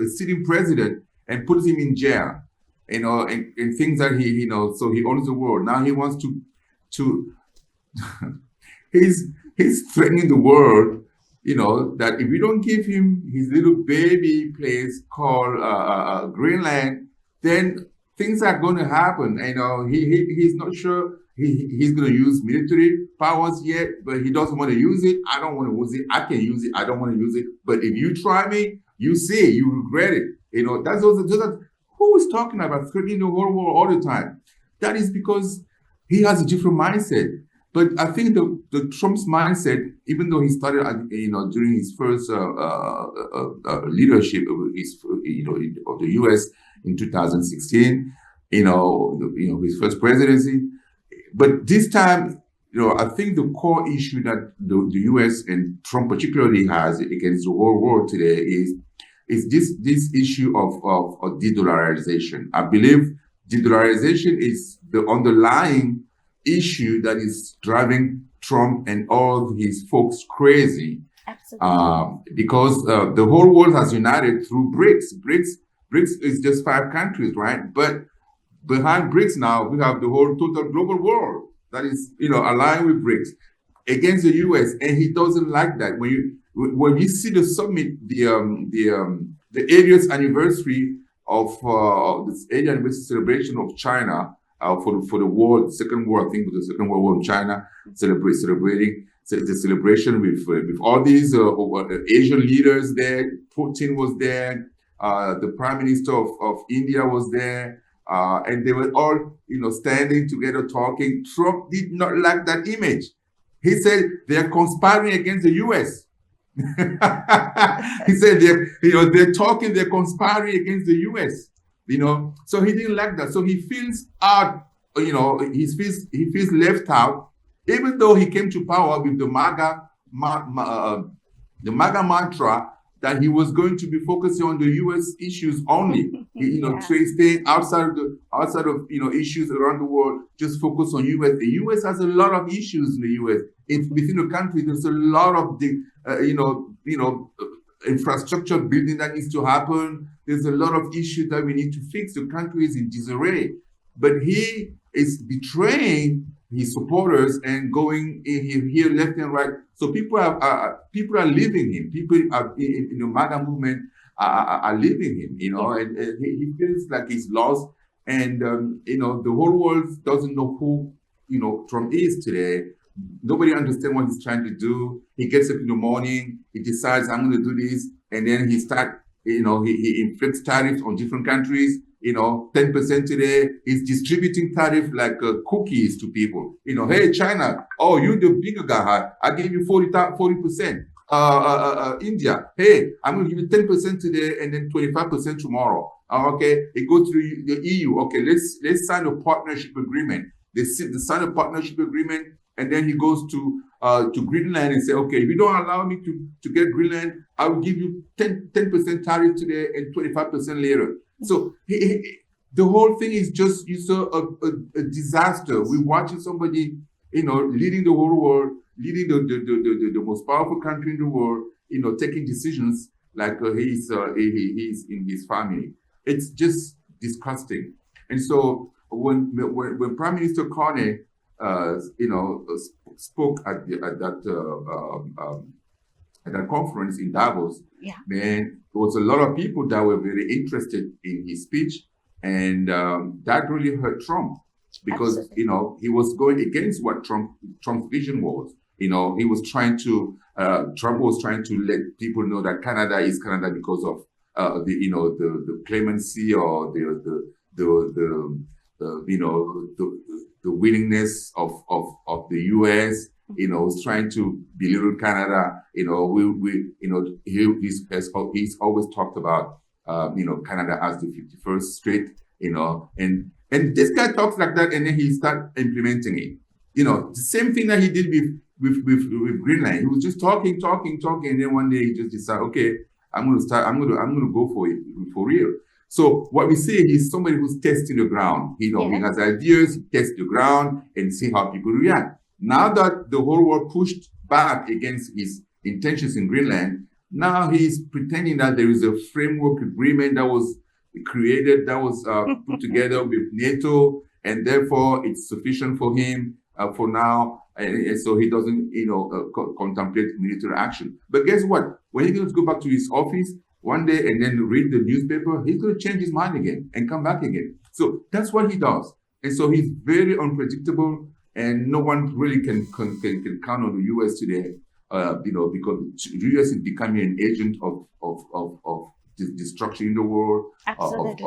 sitting president, and puts him in jail. And things that he so he owns the world. Now he wants to he's threatening the world, that if we don't give him his little baby place called Greenland, then things are going to happen. He's not sure he's going to use military powers yet, but he doesn't want to use it. I don't want to use it. I can use it. I don't want to use it. But if you try me, you see, you regret it. That's also who is talking about threatening the whole world all the time? That is because he has a different mindset. But I think the Trump's mindset, even though he started, during his first leadership of the U.S. in 2016, his first presidency. But this time, I think the core issue that the U.S. and Trump particularly has against the whole world today is this issue of de-dollarization. I believe de-dollarization is the underlying issue that is driving Trump and all his folks crazy. Absolutely. Because the whole world has united through BRICS. BRICS is just 5 countries, right? But behind BRICS now, we have the whole total global world that is, aligned with BRICS against the U.S. And he doesn't like that. When you see the summit, the 80th anniversary of this 80th anniversary celebration of China for the war, the Second War, I think it was the Second World War in China, celebrating the celebration with all these Asian leaders there. Putin was there. The Prime Minister of India was there. And they were all, standing together talking. Trump did not like that image. He said they're conspiring against the U.S. He said they're conspiring against the U.S. So he didn't like that. So he feels out. He feels left out, even though he came to power with the MAGA mantra that he was going to be focusing on the U.S. issues only. Staying outside of issues around the world, just focus on U.S. The U.S. has a lot of issues in the U.S. It's within the country. There's a lot of infrastructure building that needs to happen. There's a lot of issues that we need to fix. The country is in disarray, but he is betraying his supporters and going here left and right. So people are leaving him. People in the MAGA movement are leaving him. And he feels like he's lost. And the whole world doesn't know who Trump is today. Nobody understands what he's trying to do. He gets up in the morning. He decides I'm going to do this, and then he he inflicts tariffs on different countries. 10% today. He's distributing tariff like cookies to people. Hey, China, oh, you're the bigger guy. I give you 40%. India, hey, I'm going to give you 10% today and then 25% tomorrow. Okay, it goes to the EU. Okay, let's sign a partnership agreement. They sign a partnership agreement, and then he goes to Greenland and say, okay, if you don't allow me to get Greenland, I will give you 10% tariff today and 25% later. So the whole thing is just a disaster. We're watching somebody, leading the whole world, leading the most powerful country in the world, taking decisions like he's in his family. It's just disgusting. And so when Prime Minister Carney, spoke at that conference in Davos, man, there was a lot of people that were very interested in his speech, and that really hurt Trump because Absolutely. he was going against what Trump's vision was. He was trying to Trump was trying to let people know that Canada is Canada because of the clemency or the willingness of the U.S. Was trying to belittle Canada. He's always talked about Canada as the 51st state. And this guy talks like that, and then he starts implementing it. The same thing that he did with Greenland. He was just talking, and then one day he just decided, okay, I'm gonna go for it for real. So what we see is somebody who's testing the ground. He has ideas, he tests the ground and see how people react. Now that the whole world pushed back against his intentions in Greenland, now he's pretending that there is a framework agreement that was created, that was put together with NATO, and therefore it's sufficient for him for now. And so he doesn't, contemplate military action. But guess what? When he goes to go back to his office one day and then read the newspaper, he's going to change his mind again and come back again. So that's what he does. And so he's very unpredictable, and no one really can count on the U.S. today, because the U.S. is becoming an agent of destruction in the world, Absolutely.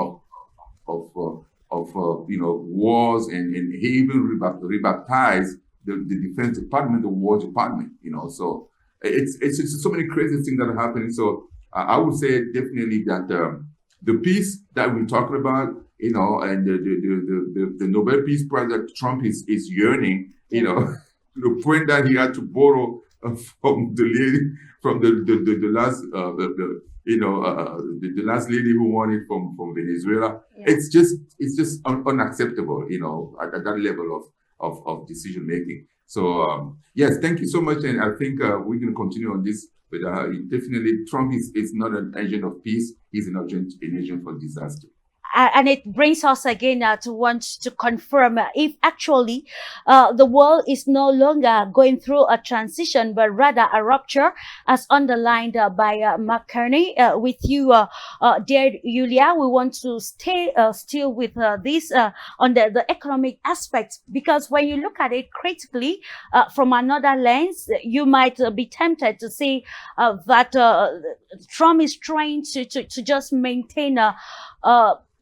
of wars, and he even rebaptized the Defense Department, the War Department. So it's so many crazy things that are happening. So I would say definitely that the peace that we're talking about, and the Nobel Peace Prize that Trump is yearning, the point that he had to borrow from the lady, from the last the last lady who won it from Venezuela. Yeah. It's just unacceptable, at that level of decision making. So yes, thank you so much, and I think we can continue on this. But definitely, Trump is not an agent of peace; he's an agent for disaster. And it brings us again to want to confirm if actually the world is no longer going through a transition, but rather a rupture, as underlined by McKerney. With you, dear Yulia, we want to stay still with this on the economic aspects, because when you look at it critically from another lens, you might be tempted to say that Trump is trying to just maintain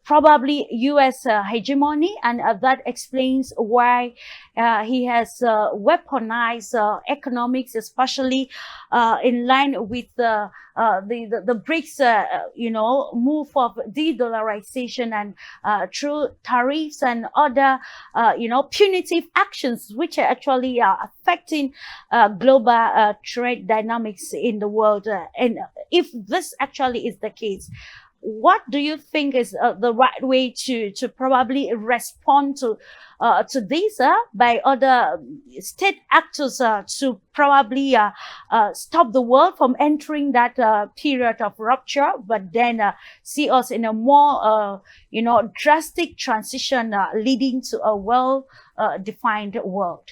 probably U.S. Hegemony, and that explains why he has weaponized economics, especially in line with the BRICS, move of de-dollarization and through tariffs and other, punitive actions, which are actually affecting global trade dynamics in the world. And if this actually is the case, what do you think is the right way to probably respond to this by other state actors to probably stop the world from entering that period of rupture, but then see us in a more drastic transition leading to a well-defined world?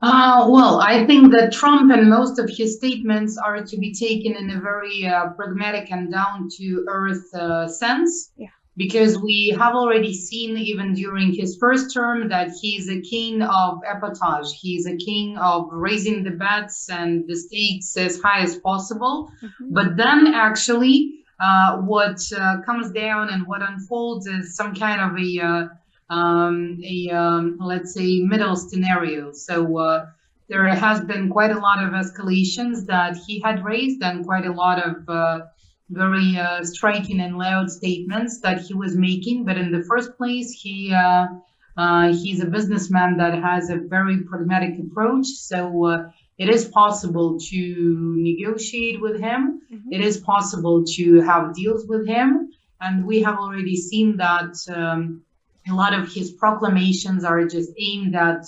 Well, I think that Trump and most of his statements are to be taken in a very pragmatic and down-to-earth sense. Yeah. Because we have already seen, even during his first term, that he's a king of epotage. He's a king of raising the bets and the stakes as high as possible. Mm-hmm. But then actually what comes down and what unfolds is some kind of let's say middle scenario. So there has been quite a lot of escalations that he had raised, and quite a lot of very striking and loud statements that he was making. But in the first place, he's a businessman that has a very pragmatic approach. So it is possible to negotiate with him. Mm-hmm. It is possible to have deals with him. And we have already seen that a lot of his proclamations are just aimed at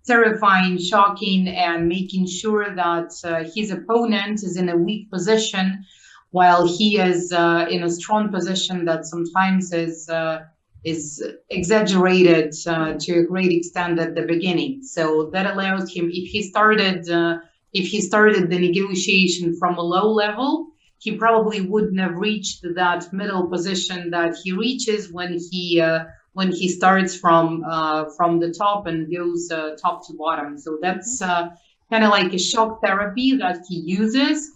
terrifying, shocking, and making sure that his opponent is in a weak position, while he is in a strong position that sometimes is exaggerated to a great extent at the beginning. So that allows him, if he started the negotiation from a low level, he probably wouldn't have reached that middle position that he reaches when he starts from the top and goes top to bottom. So that's kind of like a shock therapy that he uses.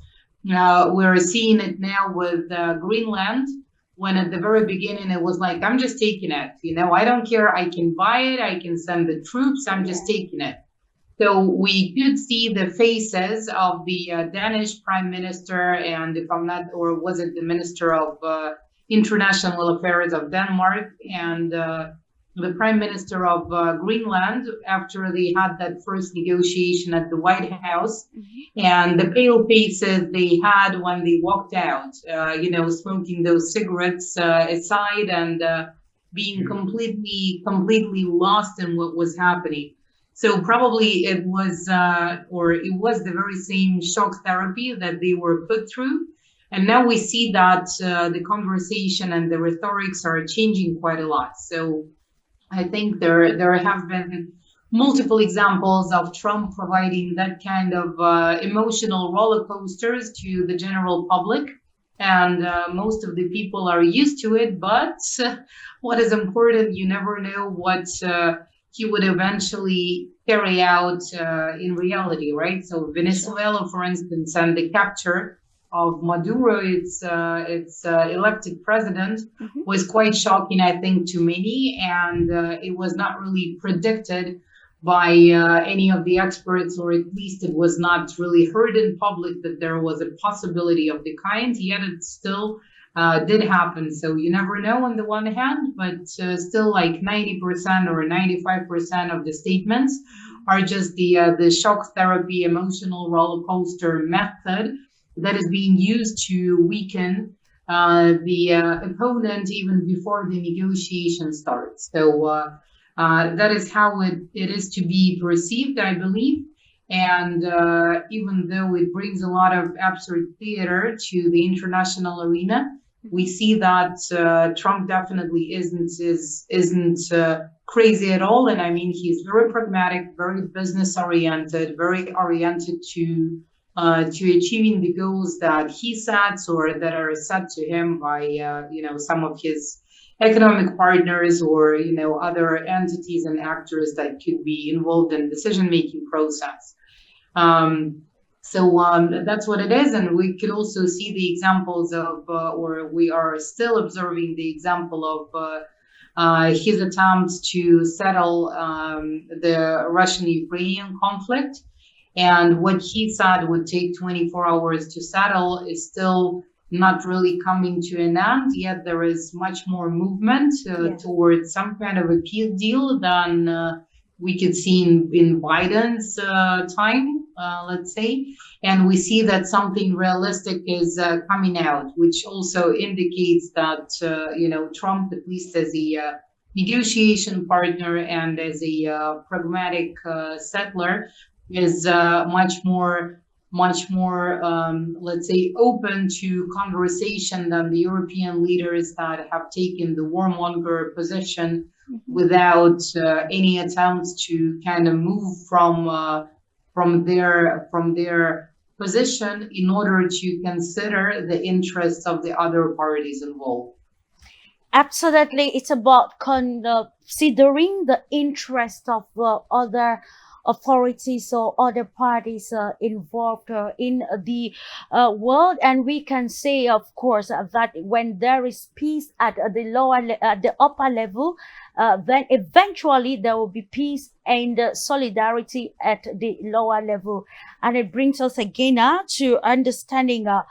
We're seeing it now with Greenland, when at the very beginning it was like, I'm just taking it. I don't care. I can buy it. I can send the troops. I'm just taking it. So we could see the faces of the Danish prime minister, and if I'm not, or was it the minister of International Affairs of Denmark, and the Prime Minister of Greenland, after they had that first negotiation at the White House. Mm-hmm. And the pale faces they had when they walked out, smoking those cigarettes aside and being completely lost in what was happening. So probably it was the very same shock therapy that they were put through. And now we see that the conversation and the rhetorics are changing quite a lot. So I think there have been multiple examples of Trump providing that kind of emotional roller coasters to the general public. And most of the people are used to it. But what is important, you never know what he would eventually carry out in reality, right? So Venezuela, for instance, and the capture of Maduro, its elected president, mm-hmm. was quite shocking, I think, to many, and it was not really predicted by any of the experts, or at least it was not really heard in public that there was a possibility of the kind. Yet it still did happen. So you never know on the one hand, but still like 90% or 95% of the statements are just the shock therapy emotional roller coaster method that is being used to weaken the opponent even before the negotiation starts. So that is how it is to be perceived, I believe. And even though it brings a lot of absurd theater to the international arena, we see that Trump definitely isn't crazy at all. And I mean, he's very pragmatic, very business oriented, very oriented to achieving the goals that he sets or that are set to him by some of his economic partners or other entities and actors that could be involved in decision making process. So that's what it is, and we could also see the examples of, or we are still observing the example of his attempts to settle the Russian-Ukrainian conflict. And what he said would take 24 hours to settle is still not really coming to an end. Yet there is much more movement towards some kind of a peace deal than we could see in Biden's time, let's say. And we see that something realistic is coming out, which also indicates that, Trump, at least as a negotiation partner and as a pragmatic settler, is much more, let's say, open to conversation than the European leaders that have taken the warmonger position without any attempts to kind of move from their position in order to consider the interests of the other parties involved. Absolutely, it's about considering the interest of other authorities or other parties involved in the world. And we can say, of course, that when there is peace at the upper level, then eventually there will be peace and solidarity at the lower level. And it brings us again to understanding the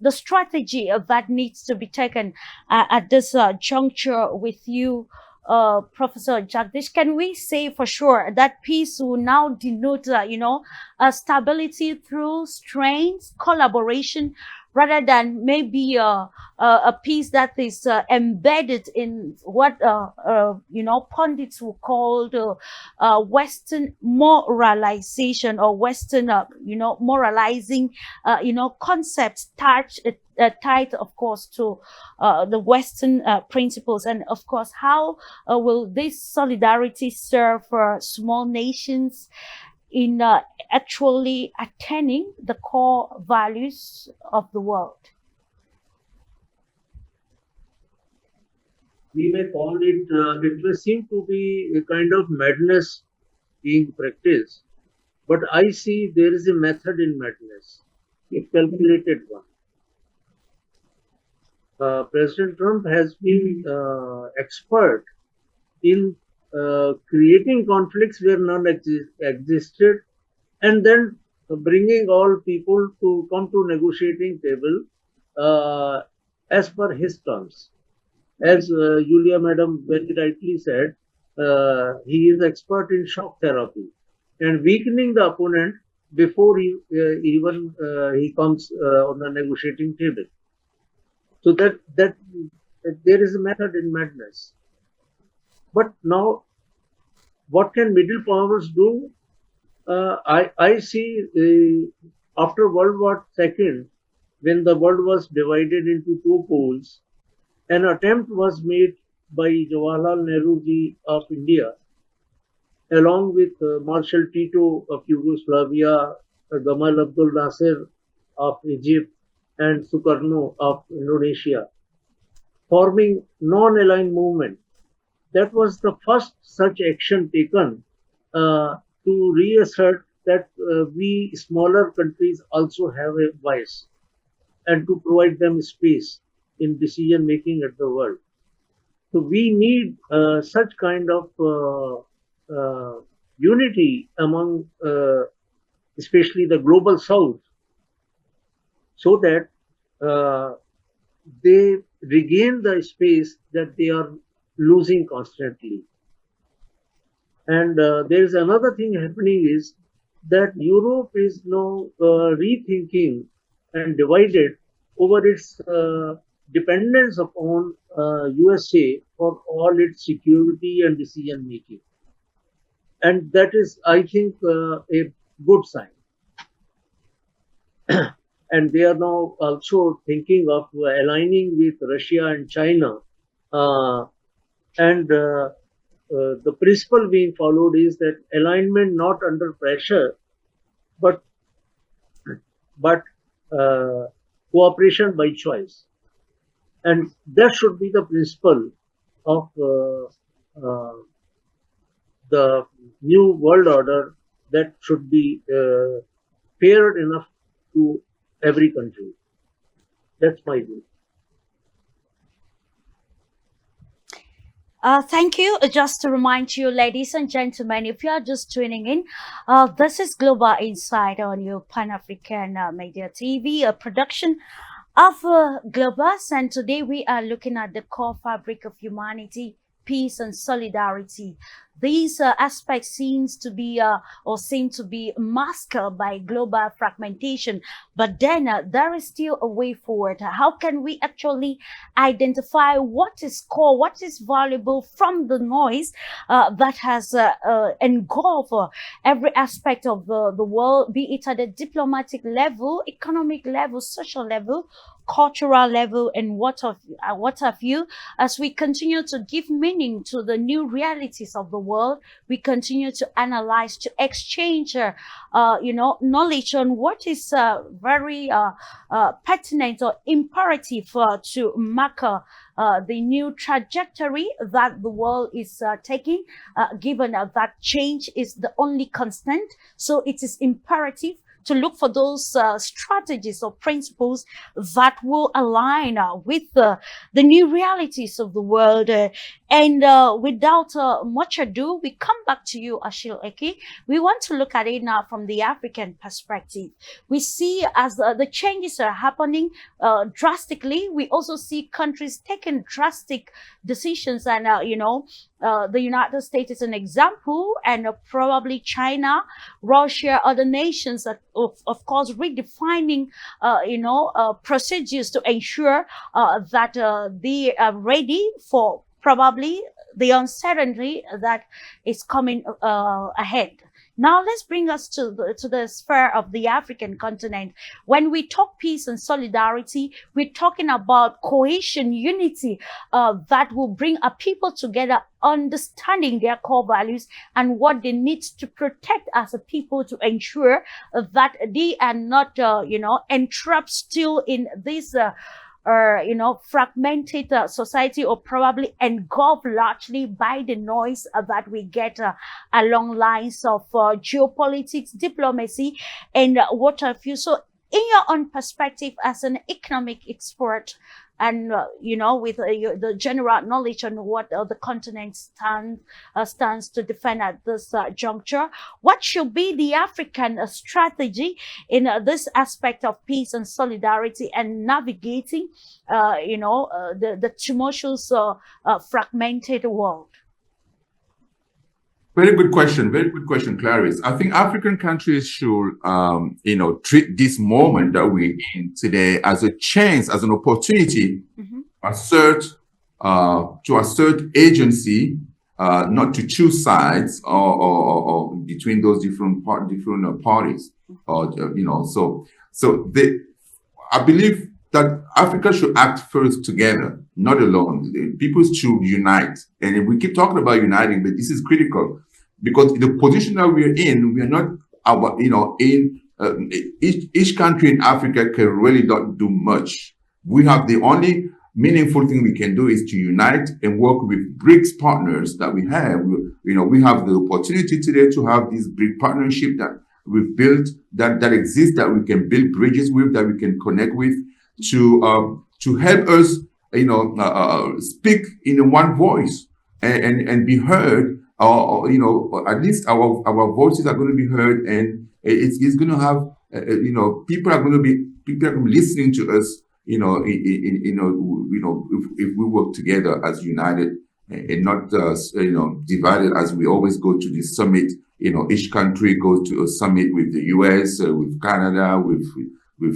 strategy that needs to be taken at this juncture with you, Professor Jagdish. Can we say for sure that peace will now denote, stability through strength, collaboration, rather than maybe a peace that is embedded in what pundits will call Western moralization or Western moralizing concepts tied, of course, to the Western principles. And of course, how will this solidarity serve small nations in actually attaining the core values of the world? We may call it, it may seem to be a kind of madness being practiced, but I see there is a method in madness, a calculated one. President Trump has been expert in creating conflicts where none existed, and then bringing all people to come to negotiating table as per his terms. As Julia Madam very rightly said, he is expert in shock therapy and weakening the opponent before he comes on the negotiating table. So that there is a method in madness. But now, what can middle powers do? I see after World War II, when the world was divided into two poles, an attempt was made by Jawaharlal Nehru ji of India, along with Marshal Tito of Yugoslavia, Gamal Abdul Nasser of Egypt, and Sukarno of Indonesia, forming non-aligned movement. That was the first such action taken to reassert that we smaller countries also have a voice and to provide them space in decision making at the world. So we need such kind of unity among especially the global south, so that they regain the space that they are losing constantly. And there is another thing happening is that Europe is now rethinking and divided over its dependence upon USA for all its security and decision making. And that is, I think, a good sign. And they are now also thinking of aligning with Russia and China. And the principle being followed is that alignment not under pressure, but cooperation by choice. And that should be the principle of the new world order that should be fair enough to every country. That's my view. Thank you. Just to remind you, ladies and gentlemen, if you are just tuning in, this is Global Insight on your Pan-African Media TV, a production of Globus. And today we are looking at the core fabric of humanity, peace and solidarity. These aspects seem to be masked by global fragmentation. But then there is still a way forward. How can we actually identify what is core, what is valuable from the noise that has engulfed every aspect of the world, be it at a diplomatic level, economic level, social level, cultural level, and what have you? As we continue to give meaning to the new realities of the world, we continue to analyze, to exchange, knowledge on what is very pertinent or imperative to mark the new trajectory that the world is taking, given that change is the only constant. So it is imperative to look for those strategies or principles that will align with the new realities of the world. And without much ado, we come back to you, Achille Eke. We want to look at it now from the African perspective. We see as the changes are happening drastically, we also see countries taking drastic decisions. And, the United States is an example, and probably China, Russia, other nations that, of course, redefining, procedures to ensure that they are ready for probably the uncertainty that is coming ahead. Now let's bring us to the sphere of the African continent. When we talk peace and solidarity, we're talking about cohesion, unity that will bring a people together, understanding their core values and what they need to protect as a people to ensure that they are not, entrapped still in this fragmented society, or probably engulfed largely by the noise that we get along lines of geopolitics, diplomacy, and what have you. So in your own perspective as an economic expert, and with the general knowledge on what the continent stands to defend at this juncture, what should be the African strategy in this aspect of peace and solidarity and navigating, the tumultuous, fragmented world? Very good question, Clarice. I think African countries should, treat this moment that we're in today as a chance, as an opportunity, to assert agency, not to choose sides or between those different parties, I believe that Africa should act first together, not alone. People should unite. And we keep talking about uniting, but this is critical because the position that we're in, we are not, each country in Africa can really not do much. We have the only meaningful thing we can do is to unite and work with BRICS partners that we have. We have the opportunity today to have this BRIC partnership that we've built, that exists, that we can build bridges with, that we can connect with, to help us, speak in one voice and be heard, at least our voices are going to be heard, and it's going to have, people are going to be listening to us, if we work together as united and not, divided as we always go to the summit. Each country goes to a summit with the U.S., with Canada, with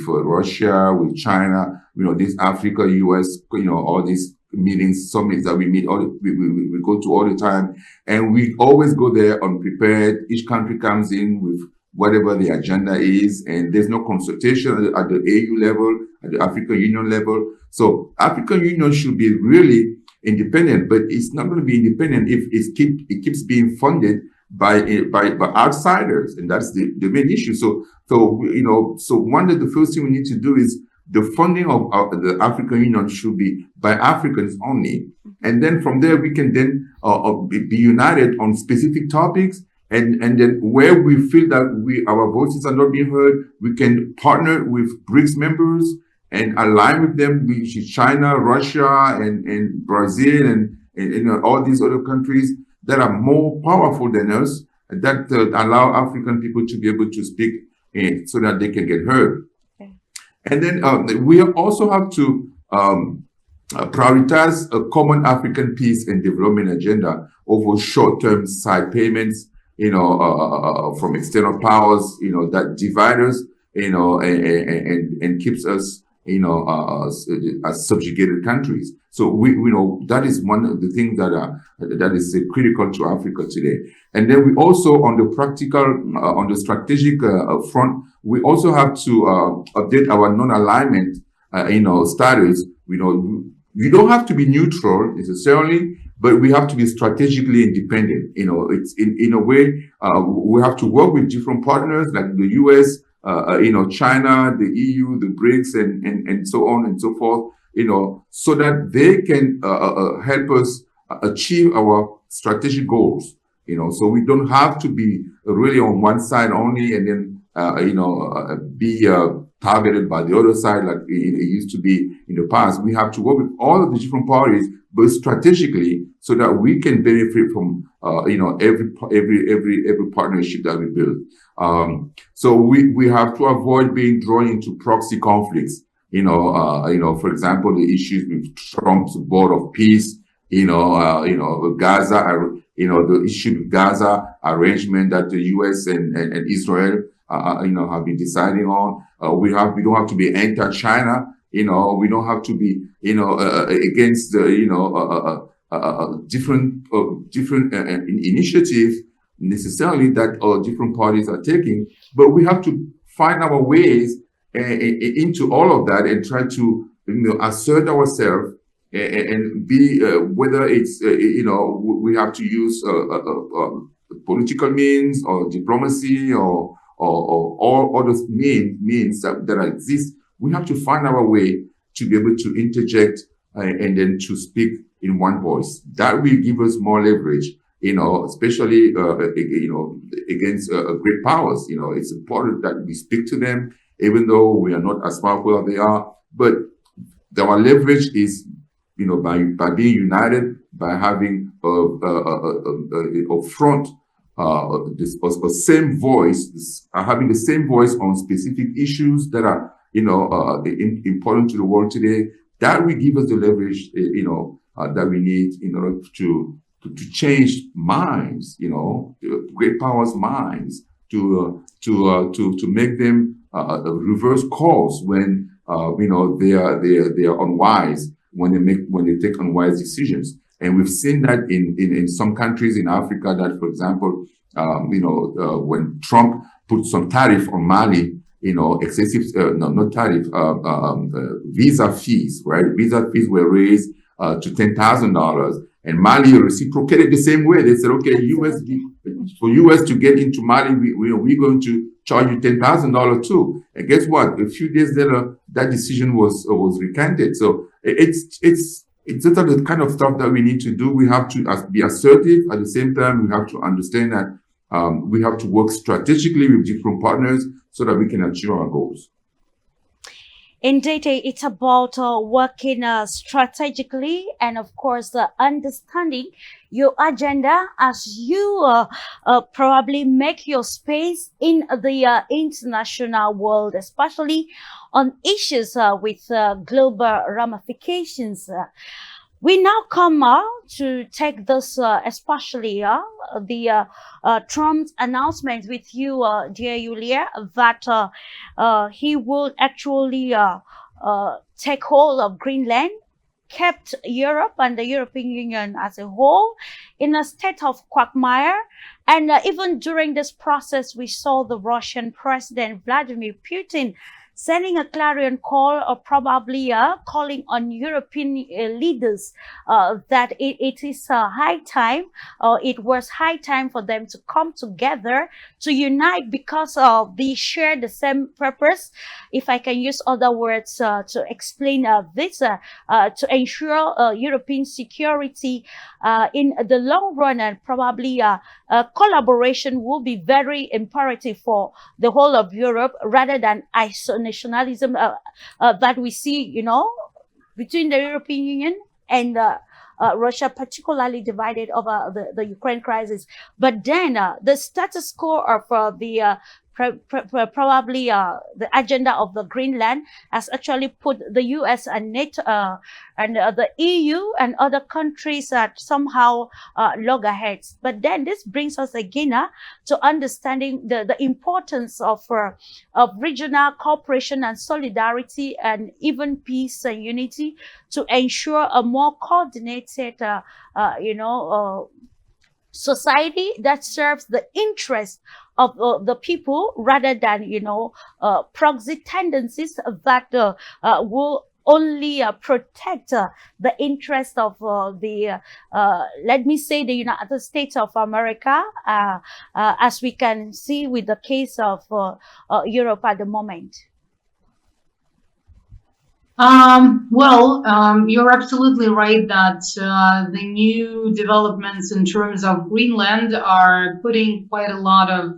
Russia, with China. This Africa, U.S., all these meetings, summits that we meet, we go to all the time, and we always go there unprepared. Each country comes in with whatever the agenda is, and there's no consultation at the AU level, at the African Union level. So African Union should be really independent, but it's not going to be independent if it keeps being funded by outsiders, and that's the main issue. So one of the first thing we need to do is the funding of the African Union should be by Africans only, and then from there we can then be united on specific topics, and then where we feel that our voices are not being heard, we can partner with BRICS members and align with them, which is China, Russia, and Brazil, and all these other countries that are more powerful than us, that allow African people to be able to speak so that they can get heard. Okay. And then we also have to prioritize a common African peace and development agenda over short-term side payments, from external powers, that divide us, and keeps us, as subjugated countries. So we that is one of the things that is critical to Africa today. And then we also, on the practical, on the strategic front, we also have to update our non-alignment, status. You don't have to be neutral necessarily, but we have to be strategically independent. It's in a way, we have to work with different partners like the US, China, the EU, the BRICS, and so on and so forth, so that they can help us achieve our strategic goals, so we don't have to be really on one side only and then, be targeted by the other side like it used to be in the past. We have to work with all of the different parties, but strategically, so that we can benefit from, every partnership that we build. So we have to avoid being drawn into proxy conflicts. For example, the issues with Trump's board of peace, Gaza, the issue with Gaza arrangement that the U.S. and Israel, have been deciding on. We don't have to be anti-China. We don't have to be, against the, different initiatives necessarily that different parties are taking, but we have to find our ways into all of that and try to, assert ourselves and be, whether it's, we have to use political means or diplomacy or all other means that exist. We have to find our way to be able to interject and then to speak in one voice. That will give us more leverage, especially, against great powers. It's important that we speak to them, even though we are not as powerful as they are. But our leverage is, by being united, by having a front, a same voice, having the same voice on specific issues that are, important to the world today. That will give us the leverage, that we need in order to change minds, great powers' minds, to make them reverse course when they are unwise, when they take unwise decisions. And we've seen that in some countries in Africa that, for example, when Trump put some tariff on Mali, excessive, not tariff, visa fees, right? Visa fees were raised to $10,000, and Mali reciprocated the same way. They said, okay, for US to get into Mali, we're going to charge you $10,000 too. And guess what? A few days later, that decision was recanted. So it's the kind of stuff that we need to do. We have to be assertive. At the same time, we have to understand that we have to work strategically with different partners so that we can achieve our goals. Indeed, it's about working strategically and, of course, understanding your agenda as you probably make your space in the international world, especially on issues with global ramifications. We now come to take this, especially the Trump's announcement with you, dear Yulia, that he will actually take hold of Greenland, kept Europe and the European Union as a whole in a state of quagmire. And even during this process, we saw the Russian President Vladimir Putin sending a clarion call, or probably calling on European leaders that it is high time, or it was high time for them to come together, to unite, because they share the same purpose, if I can use other words to explain this, to ensure European security in the long run. And probably collaboration will be very imperative for the whole of Europe, rather than isolationism that we see, between the European Union and Russia, particularly divided over the Ukraine crisis. But then the status quo of the probably the agenda of the Greenland has actually put the US and NATO and the EU and other countries at somehow loggerheads. But then this brings us again to understanding the importance of regional cooperation and solidarity, and even peace and unity, to ensure a more coordinated society that serves the interest of the people, rather than proxy tendencies that will only protect the interest of let me say, the United States of America, as we can see with the case of Europe at the moment. You're absolutely right that the new developments in terms of Greenland are putting quite a lot of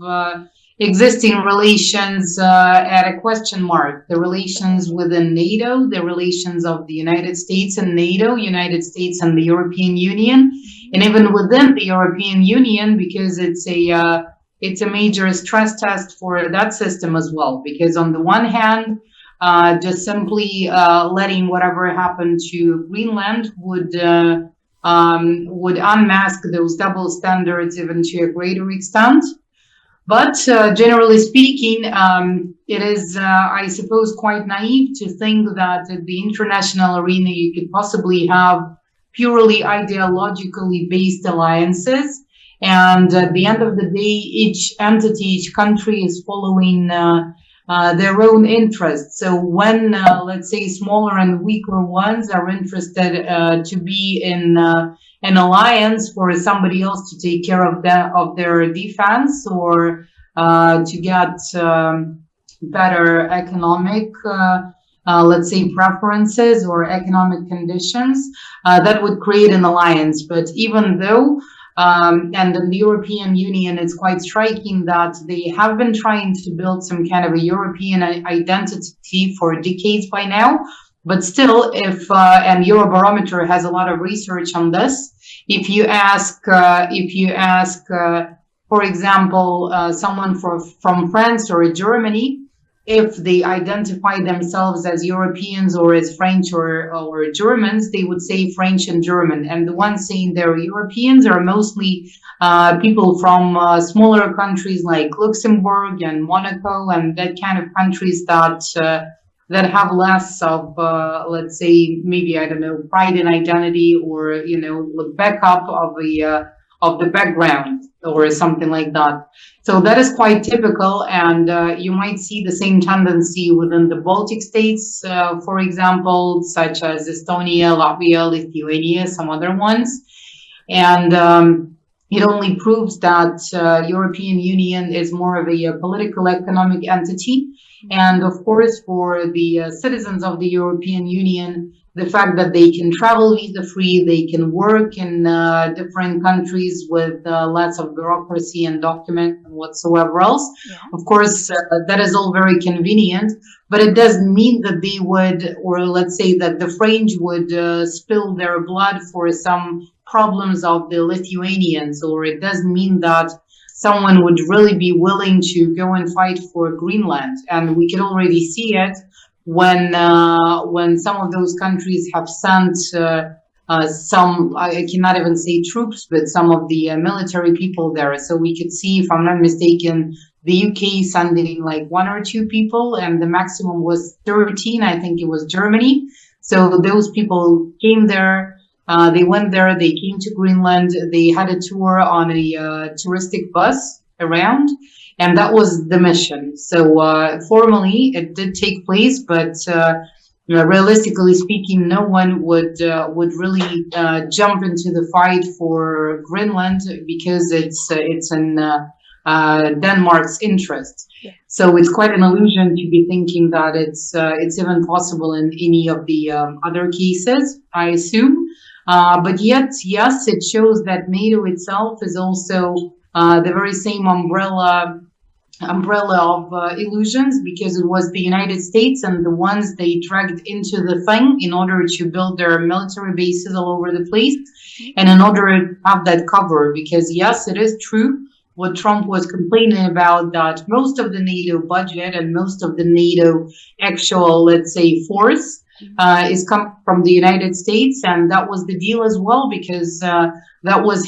existing relations at a question mark. The relations within NATO, the relations of the United States and NATO, United States and the European Union, and even within the European Union, because it's a major stress test for that system as well. Because on the one hand, just simply letting whatever happened to Greenland would unmask those double standards even to a greater extent. But generally speaking, it is, I suppose, quite naive to think that at the international arena you could possibly have purely ideologically based alliances. And at the end of the day, each entity, each country is following their own interests. So when, let's say, smaller and weaker ones are interested to be in an alliance for somebody else to take care of their defense, or to get better economic, let's say, preferences or economic conditions, that would create an alliance. But even though and in the European Union, it's quite striking that they have been trying to build some kind of a European identity for decades by now. But still, if and Eurobarometer has a lot of research on this, if you ask, for example, someone from France or Germany, if they identify themselves as Europeans or as French or Germans, they would say French and German. And the ones saying they're Europeans are mostly people from smaller countries like Luxembourg and Monaco and that kind of countries that have less of, let's say, maybe, I don't know, pride in identity, or, backup of the background or something like that. So that is quite typical, and you might see the same tendency within the Baltic states, for example, such as Estonia, Latvia, Lithuania, some other ones. And it only proves that European Union is more of a political economic entity. And of course, for the citizens of the European Union, the fact that they can travel visa-free, they can work in different countries with lots of bureaucracy and document and whatsoever else. Yeah. Of course, that is all very convenient, but it doesn't mean that they would, or let's say that the French would spill their blood for some problems of the Lithuanians, or it doesn't mean that someone would really be willing to go and fight for Greenland. And we can already see it when some of those countries have sent some, I cannot even say troops, but some of the military people there. So we could see, if I'm not mistaken, the UK sending like 1 or 2 people, and the maximum was 13. I think it was Germany. So those people came there. They went there. They came to Greenland. They had a tour on a touristic bus around, and that was the mission. So formally, it did take place, but realistically speaking, no one would really jump into the fight for Greenland, because it's in Denmark's interest. Yeah. So it's quite an illusion to be thinking that it's even possible in any of the other cases, I assume. But yet, yes, it shows that NATO itself is also the very same umbrella of illusions, because it was the United States and the ones they dragged into the thing in order to build their military bases all over the place, and in order to have that cover. Because yes, it is true what Trump was complaining about, that most of the NATO budget and most of the NATO actual, let's say, force is come from the United States, and that was the deal as well, because that was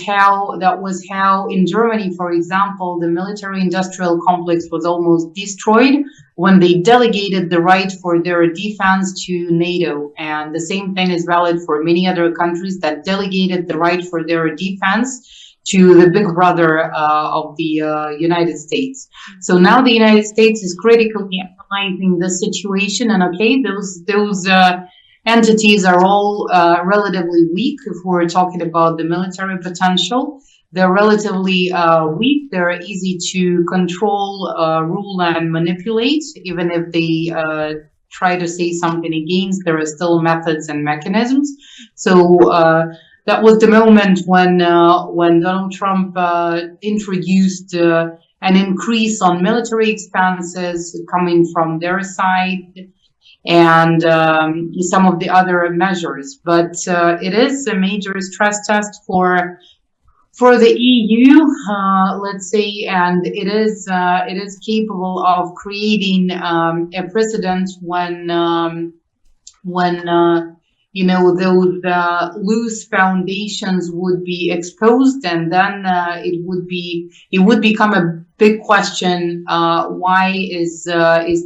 how in Germany, for example, the military-industrial complex was almost destroyed when they delegated the right for their defense to NATO, and the same thing is valid for many other countries that delegated the right for their defense to the big brother of the United States. So now the United States is critically analyzing the situation, and okay, those entities are all relatively weak. If we're talking about the military potential, they're relatively weak. They're easy to control, rule, and manipulate. Even if they try to say something against, there are still methods and mechanisms. So that was the moment when Donald Trump introduced an increase on military expenses coming from their side, and some of the other measures. But it is a major stress test for the EU, let's say, and it is capable of creating a precedent when those loose foundations would be exposed, and then it would become a big question: why is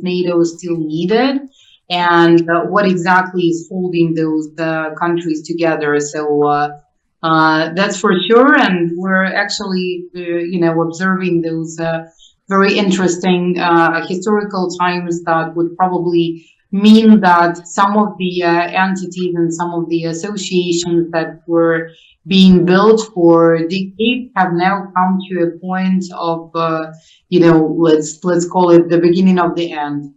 NATO still needed, and what exactly is holding those countries together? So that's for sure, and we're actually observing those very interesting historical times that would probably mean that some of the entities and some of the associations that were being built for decades have now come to a point of, let's call it the beginning of the end.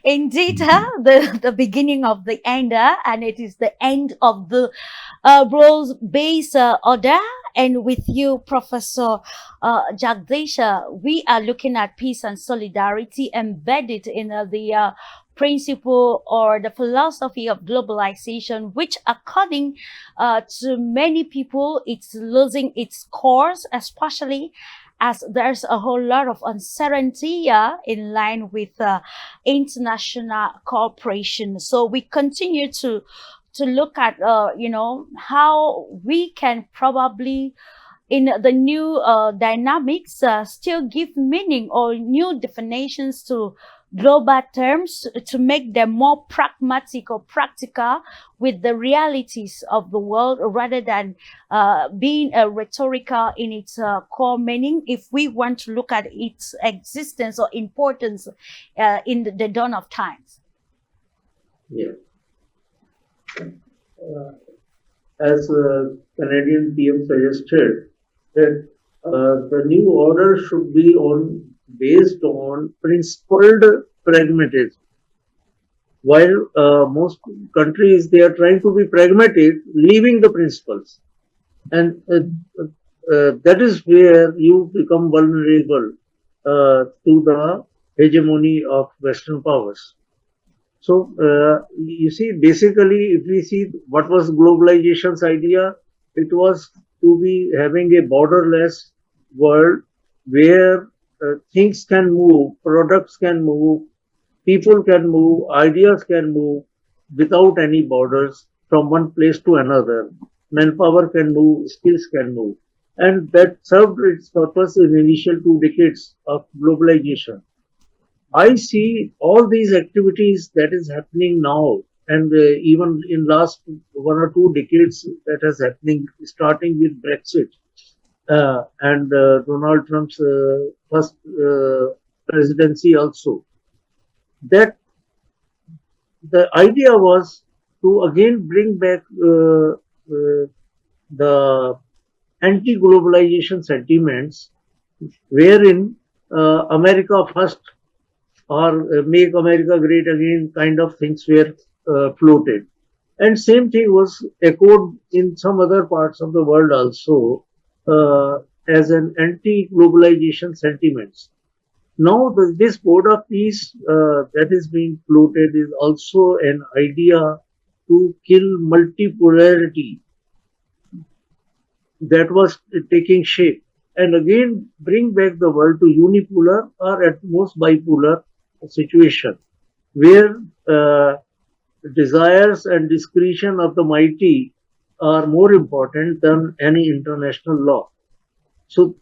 Indeed, the beginning of the end, and it is the end of the rules-based order. And with you, Professor Jagdish, we are looking at peace and solidarity embedded in the principle or the philosophy of globalization, which according to many people, it's losing its course, especially as there's a whole lot of uncertainty in line with international cooperation. So we continue to look at, how we can probably, in the new dynamics, still give meaning or new definitions to global terms to make them more pragmatic or practical with the realities of the world, rather than being rhetorical in its core meaning, if we want to look at its existence or importance in the dawn of times. Yeah. As Canadian PM suggested, that the new order should be based on principled pragmatism, while most countries, they are trying to be pragmatic, leaving the principles. And that is where you become vulnerable to the hegemony of Western powers. So, you see, basically, if we see what was globalization's idea, it was to be having a borderless world where things can move, products can move, people can move, ideas can move without any borders from one place to another. Manpower can move, skills can move. And that served its purpose in initial 2 decades of globalization. I see all these activities that is happening now, and even in last 1 or 2 decades that is happening, starting with Brexit and Donald Trump's first presidency also. That the idea was to again bring back the anti-globalization sentiments, wherein America first or make America great again kind of things were floated. And same thing was echoed in some other parts of the world also as an anti-globalization sentiments. Now this Board of Peace that is being floated is also an idea to kill multipolarity that was taking shape and again bring back the world to unipolar or at most bipolar situation where desires and discretion of the mighty are more important than any international law. So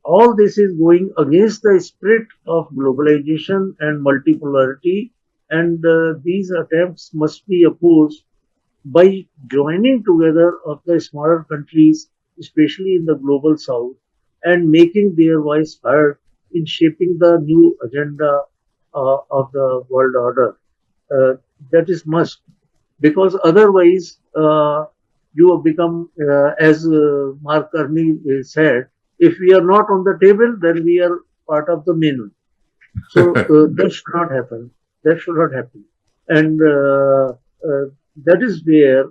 all this is going against the spirit of globalization and multipolarity, and these attempts must be opposed by joining together of the smaller countries, especially in the global south, and making their voice heard in shaping the new agenda of the world order. That is must, because otherwise you have become, as Mark Carney said, if we are not on the table, then we are part of the menu. So that should not happen. That should not happen. And that is where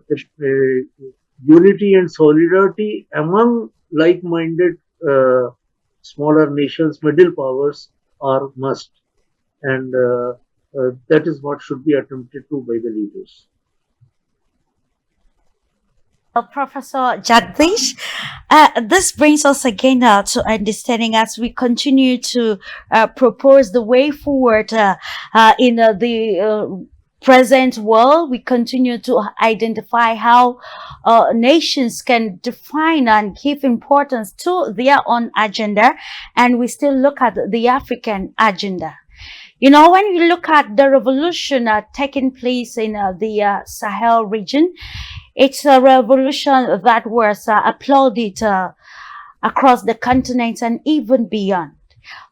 unity and solidarity among like-minded smaller nations, middle powers, are must. And that is what should be attempted to by the leaders. Professor Jagdish, this brings us again to understanding as we continue to propose the way forward in the present world. We continue to identify how nations can define and give importance to their own agenda, and we still look at the African agenda. You know, when you look at the revolution taking place in the Sahel region, it's a revolution that was applauded across the continent and even beyond.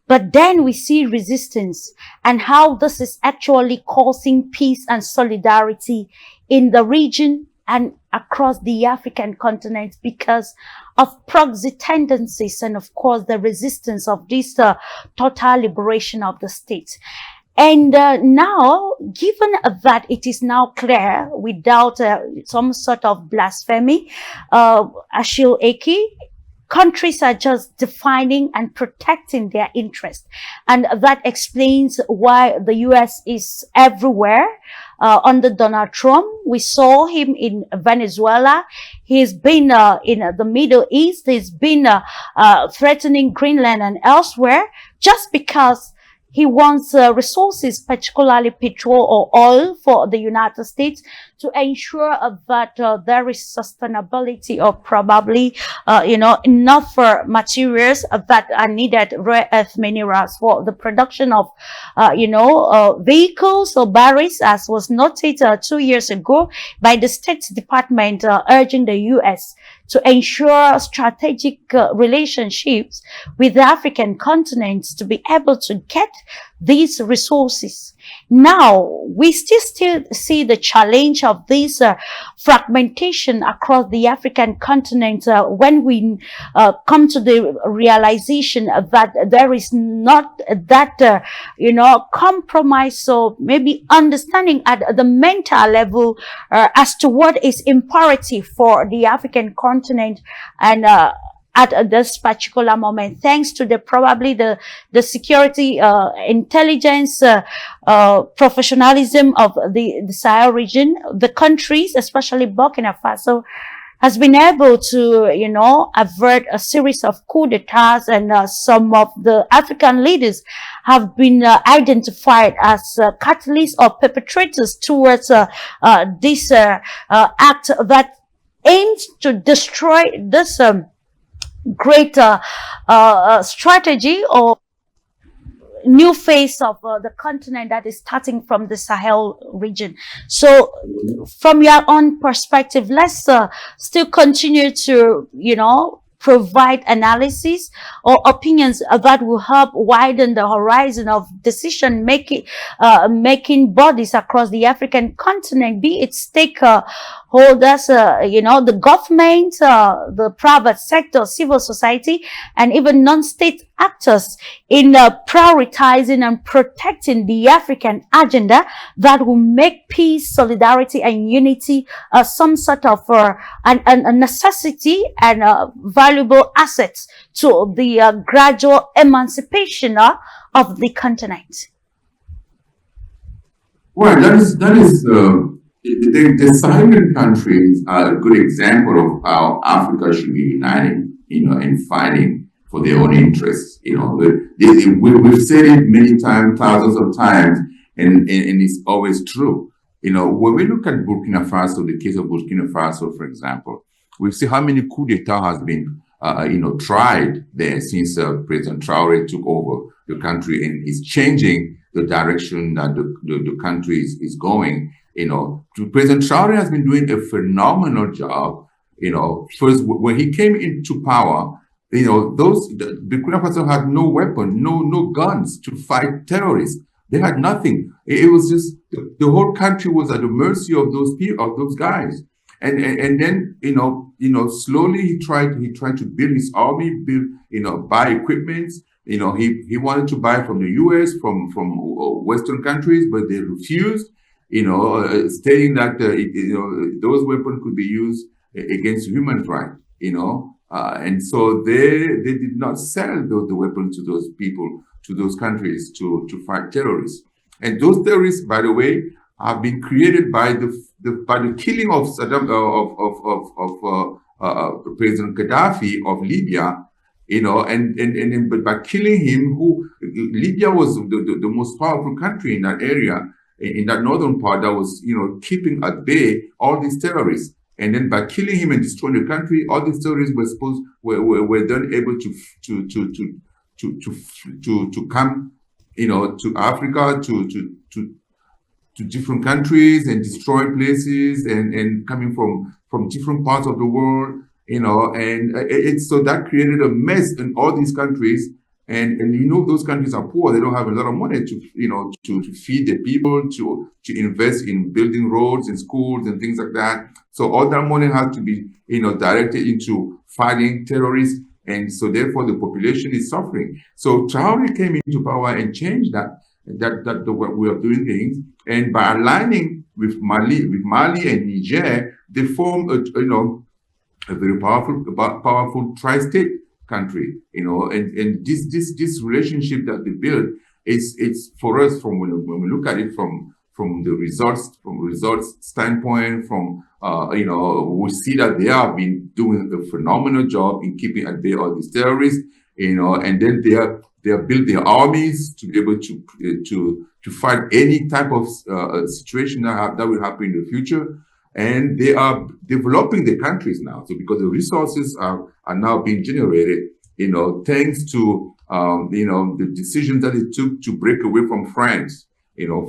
But then we see resistance and how this is actually causing peace and solidarity in the region and across the African continent because of proxy tendencies and, of course, the resistance of this total liberation of the state. And now, given that it is now clear, without some sort of blasphemy, Ashil Eki, countries are just defining and protecting their interests. And that explains why the US is everywhere. Under Donald Trump, we saw him in Venezuela. He's been in the Middle East. He's been threatening Greenland and elsewhere just because he wants resources, particularly petrol or oil, for the United States to ensure that there is sustainability or probably, enough materials that are needed, rare earth minerals for the production of, vehicles or batteries, as was noted 2 years ago by the State Department urging the U.S. to ensure strategic relationships with the African continent to be able to get these resources. Now, we still see the challenge of this fragmentation across the African continent when we come to the realization that there is not that, compromise or maybe understanding at the mental level as to what is imperative for the African continent and at this particular moment, thanks to probably the security intelligence professionalism of the Sahel region, the countries, especially Burkina Faso, has been able to, avert a series of coups d'etats, and some of the African leaders have been identified as catalysts or perpetrators towards this act that aims to destroy this great strategy or new phase of the continent that is starting from the Sahel region. So from your own perspective, let's still continue to, provide analysis or opinions that will help widen the horizon of decision making bodies across the African continent, be it stakeholders, the government, the private sector, civil society, and even non-state actors in prioritizing and protecting the African agenda that will make peace, solidarity, and unity some sort of a necessity and valuable assets to the gradual emancipation of the continent. Well, that is the Saharan countries are a good example of how Africa should be united, and fighting for their own interests. We've said it many times, thousands of times, and it's always true. When we look at Burkina Faso, the case of Burkina Faso, for example, we see how many coups d'etat has been, tried there since President Traoré took over the country and is changing the direction that the country is going. President Traoré has been doing a phenomenal job. First, when he came into power, Burkina Faso had no weapon, no guns to fight terrorists. They had nothing. It was just the whole country was at the mercy of those people, of those guys. And then slowly he tried to build his army, buy equipment. He wanted to buy from the U.S., from Western countries, but they refused. Stating that those weapons could be used against human rights. And so they did not sell the weapons to those people, to those countries, to fight terrorists. And those terrorists, by the way, have been created by the killing of Saddam of President Gaddafi of Libya. But by killing him, Libya was the most powerful country in that area, in that northern part, that was keeping at bay all these terrorists. And then by killing him and destroying the country, all these terrorists were then able to come, to Africa, to different countries and destroy places and coming from different parts of the world, and so that created a mess in all these countries. And those countries are poor. They don't have a lot of money to feed their people, to invest in building roads and schools and things like that. So all that money has to be, directed into fighting terrorists. And so therefore the population is suffering. So Traoré came into power and changed that the way of doing things. And by aligning with Mali and Niger, they formed a very powerful tri-state country, and this relationship that they build it's for us, from when we look at it from the results standpoint, we see that they have been doing a phenomenal job in keeping at bay all these terrorists, and then they have built their armies to be able to fight any type of situation that will happen in the future. And they are developing the countries now. So because the resources are now being generated, thanks to, the decisions that it took to break away from France.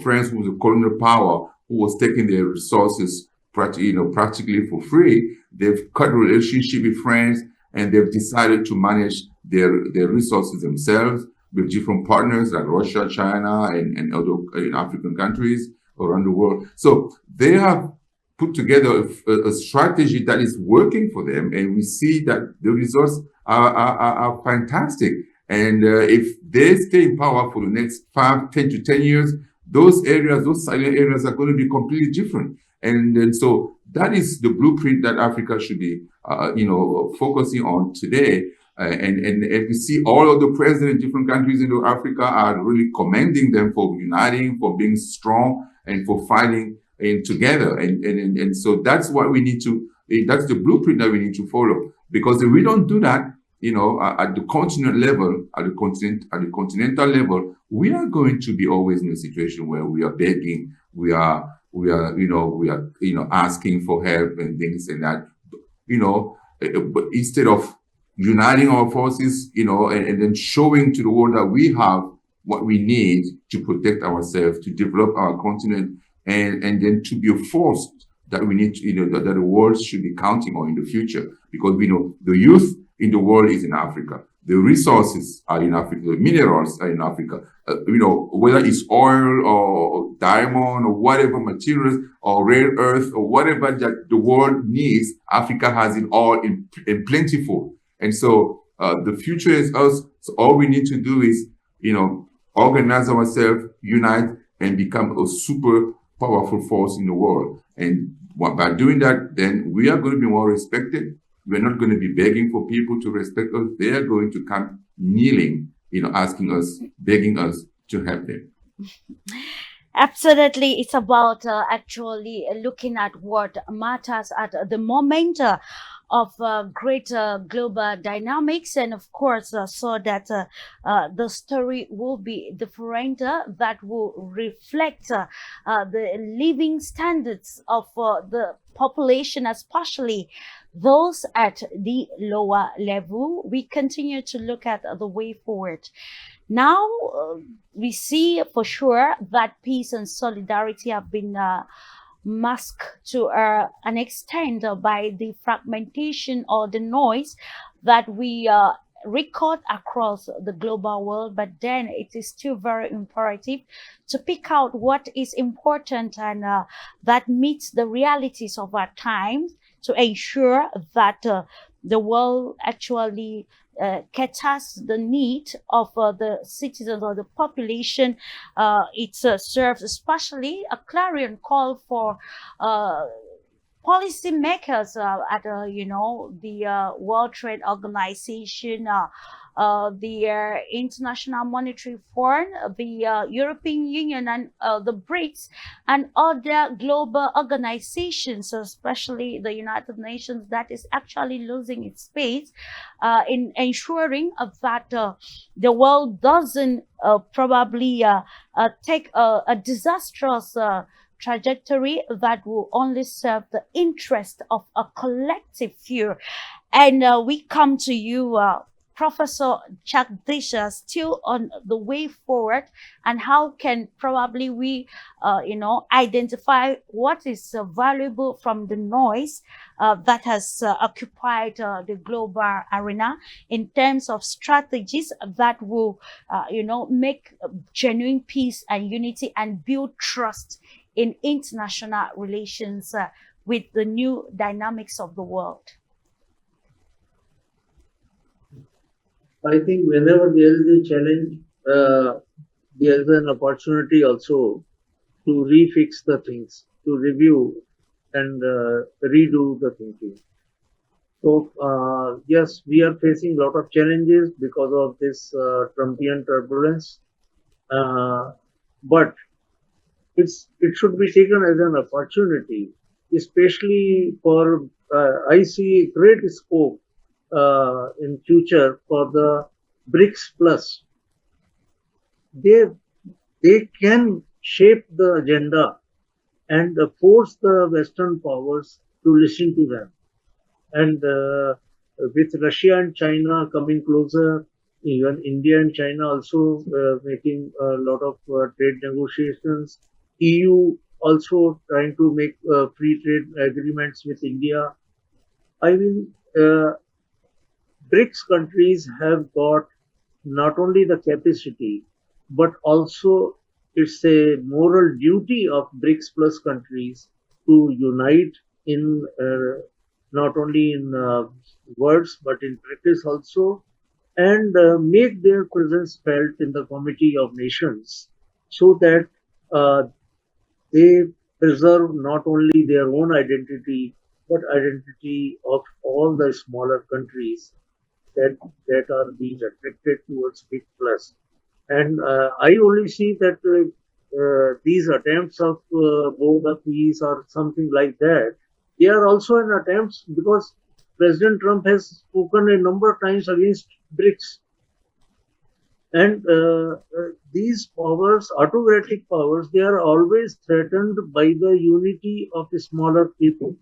France was a colonial power who was taking their resources practically for free. They've cut relationship with France, and they've decided to manage their resources themselves. with different partners like Russia, China, and other African countries around the world. So they have put together a strategy that is working for them, and we see that the results are fantastic. And if they stay in power for the next 5, 10 to 10 years, those areas, those silent areas are going to be completely different. And so that is the blueprint that Africa should be, focusing on today. And we see all of the presidents in different countries in Africa are really commending them for uniting, for being strong, and for fighting together. And so that's what we need to, that's the blueprint that we need to follow. Because if we don't do that, at the continent level, at the continental level, we are going to be always in a situation where we are begging, we are asking for help and things and that, but instead of uniting our forces, and then showing to the world that we have what we need to protect ourselves, to develop our continent, and then to be a force that we need to, that the world should be counting on in the future. Because we know the youth in the world is in Africa. The resources are in Africa. The minerals are in Africa. Whether it's oil or diamond or whatever materials or rare earth or whatever that the world needs, Africa has it all in plentiful. And so the future is us. So all we need to do is, organize ourselves, unite, and become a super powerful force in the world. And by doing that, then we are going to be more respected. We're not going to be begging for people to respect us. They are going to come kneeling, asking us, begging us to help them. Absolutely. It's about actually looking at what matters at the moment of greater global dynamics, and of course, so that the story will be different, that will reflect the living standards of the population, especially those at the lower level. We continue to look at the way forward. Now, we see for sure that peace and solidarity have been masked to an extent by the fragmentation or the noise that we record across the global world. But then it is still very imperative to pick out what is important and that meets the realities of our times, to ensure that the world actually caters the need of the citizens or the population. It serves especially a clarion call for policymakers at the World Trade Organization, the International Monetary Fund, the European Union, and the BRICS, and other global organizations, especially the United Nations, that is actually losing its space in ensuring that the world doesn't probably take a disastrous trajectory that will only serve the interest of a collective few. And we come to you, Professor Jagdisha, still on the way forward, and how can probably we, identify what is valuable from the noise that has occupied the global arena in terms of strategies that will, make genuine peace and unity and build trust in international relations with the new dynamics of the world. I think whenever there is a challenge, there is an opportunity also to refix the things, to review and redo the thinking. So yes, we are facing a lot of challenges because of this Trumpian turbulence, but it should be taken as an opportunity, especially for I see great scope in future for the BRICS Plus. They can shape the agenda and force the Western powers to listen to them. And with Russia and China coming closer, even India and China also making a lot of trade negotiations, EU also trying to make free trade agreements with India. I mean, BRICS countries have got not only the capacity, but also it's a moral duty of BRICS plus countries to unite in not only in words but in practice also, and make their presence felt in the Committee of Nations, so that uh, they preserve not only their own identity but identity of all the smaller countries that are being attracted towards Big Plus. And I only see that these attempts of border peace or something like that, they are also an attempts because President Trump has spoken a number of times against BRICS. And these powers, autocratic powers, they are always threatened by the unity of the smaller people.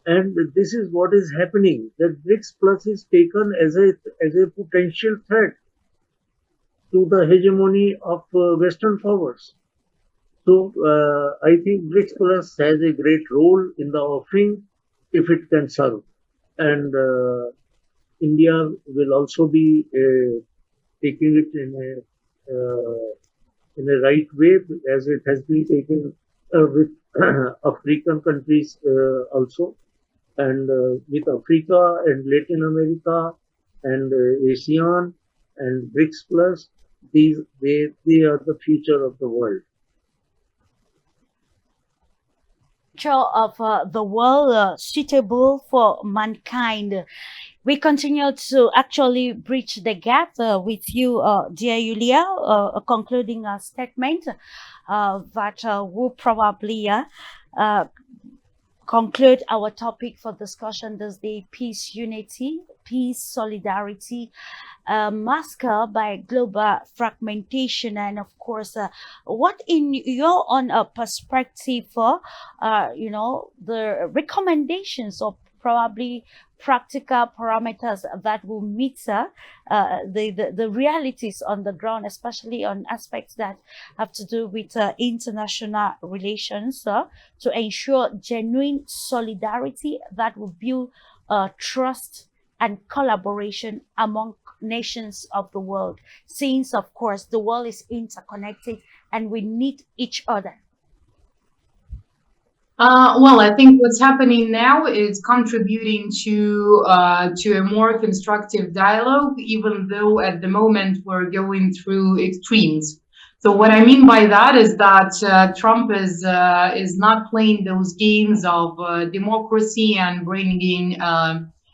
And this is what is happening, that BRICS Plus is taken as a potential threat to the hegemony of Western powers. So I think BRICS Plus has a great role in the offering if it can serve. And India will also be taking it in a right way, as it has been taken with African countries also, and with Africa and Latin America and ASEAN and BRICS Plus. They are the future of the world. Of the world suitable for mankind. We continue to actually bridge the gap with you, dear Yulia, concluding a statement that will probably conclude our topic for discussion this day: peace, unity, peace, solidarity, masked by global fragmentation. And of course, what in your own perspective for the recommendations or probably practical parameters that will meet the realities on the ground, especially on aspects that have to do with international relations, to ensure genuine solidarity that will build trust and collaboration among nations of the world, since of course the world is interconnected and we need each other. Well, I think what's happening now is contributing to a more constructive dialogue, even though at the moment we're going through extremes. So what I mean by that is that Trump is not playing those games of democracy and bringing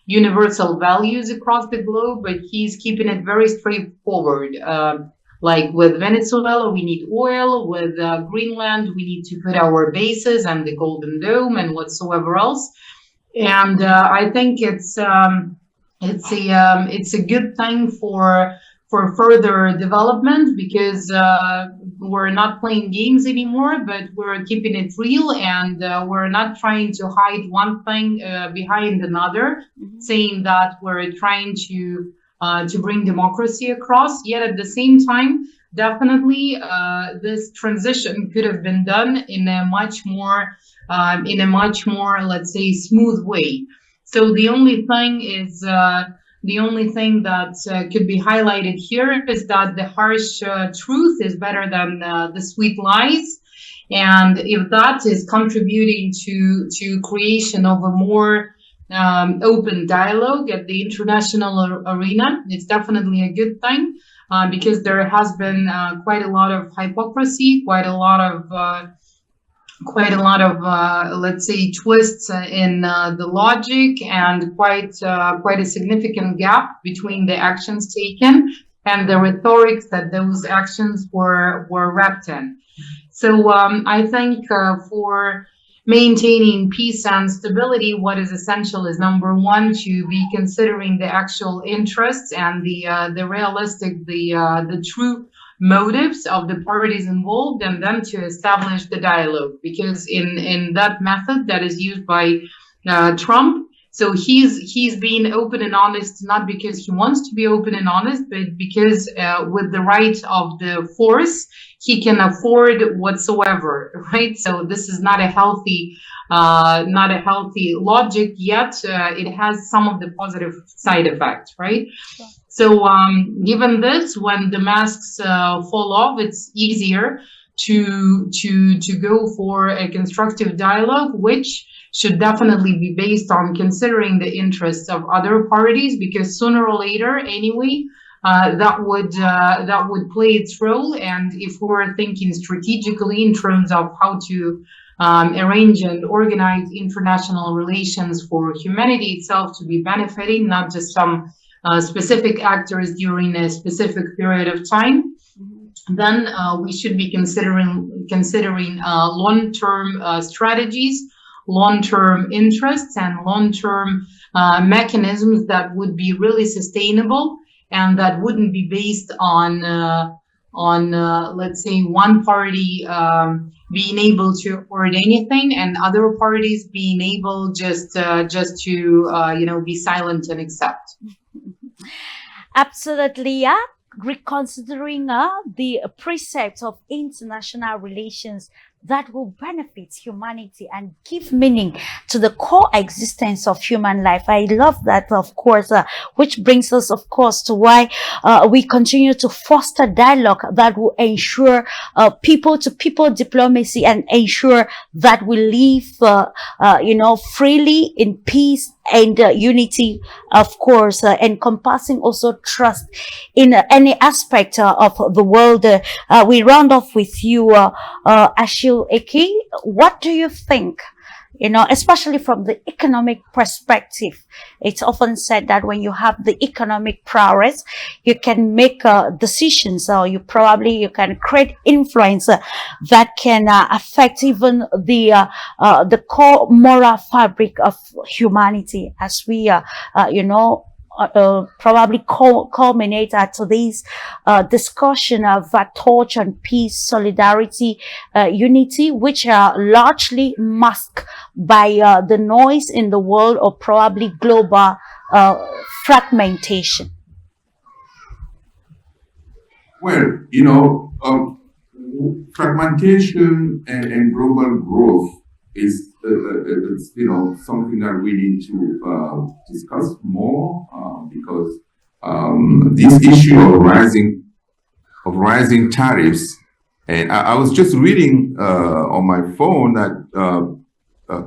universal values across the globe, but he's keeping it very straightforward. Like with Venezuela, we need oil. With Greenland, we need to put our bases and the Golden Dome and whatsoever else. And I think it's a good thing for further development, because we're not playing games anymore, but we're keeping it real, and we're not trying to hide one thing behind another, saying that we're trying to bring democracy across. Yet at the same time, definitely this transition could have been done in a much more, let's say, smooth way. So the only thing that could be highlighted here is that the harsh truth is better than the sweet lies. And if that is contributing to creation of a more open dialogue at the international arena, it's definitely a good thing, because there has been quite a lot of hypocrisy, quite a lot of let's say, twists in the logic, and quite a significant gap between the actions taken and the rhetoric that those actions were wrapped in. So I think for maintaining peace and stability, what is essential is, number one, to be considering the actual interests and the realistic, the true motives of the parties involved, and then to establish the dialogue. Because in that method that is used by Trump, so he's being open and honest, not because he wants to be open and honest, but because with the right of the force, he can afford whatsoever, right? So this is not a healthy logic, yet it has some of the positive side effects, right? So, given this, when the masks fall off, it's easier to go for a constructive dialogue, which should definitely be based on considering the interests of other parties, because sooner or later, anyway, that would play its role. And if we're thinking strategically in terms of how to arrange and organize international relations for humanity itself to be benefiting, not just some specific actors during a specific period of time, then we should be considering long-term strategies, long-term interests, and long-term mechanisms that would be really sustainable and that wouldn't be based on let's say one party being able to afford anything and other parties being able just to be silent and accept. Absolutely, yeah. Reconsidering the precepts of international relations that will benefit humanity and give meaning to the coexistence of human life. I love that, of course, which brings us, of course, to why we continue to foster dialogue that will ensure people-to-people diplomacy and ensure that we live, freely in peace and unity, of course, encompassing also trust in any aspect of the world. We round off with you, Achille Eki. What do you think? Especially from the economic perspective, it's often said that when you have the economic prowess, you can make decisions, or you can create influence that can affect even the core moral fabric of humanity, as we probably culminate at today's discussion of torch on peace, solidarity, unity, which are largely masked by the noise in the world, or probably global fragmentation. Well, fragmentation and global growth is something that we need to discuss more, because this issue of rising tariffs, and I was just reading on my phone that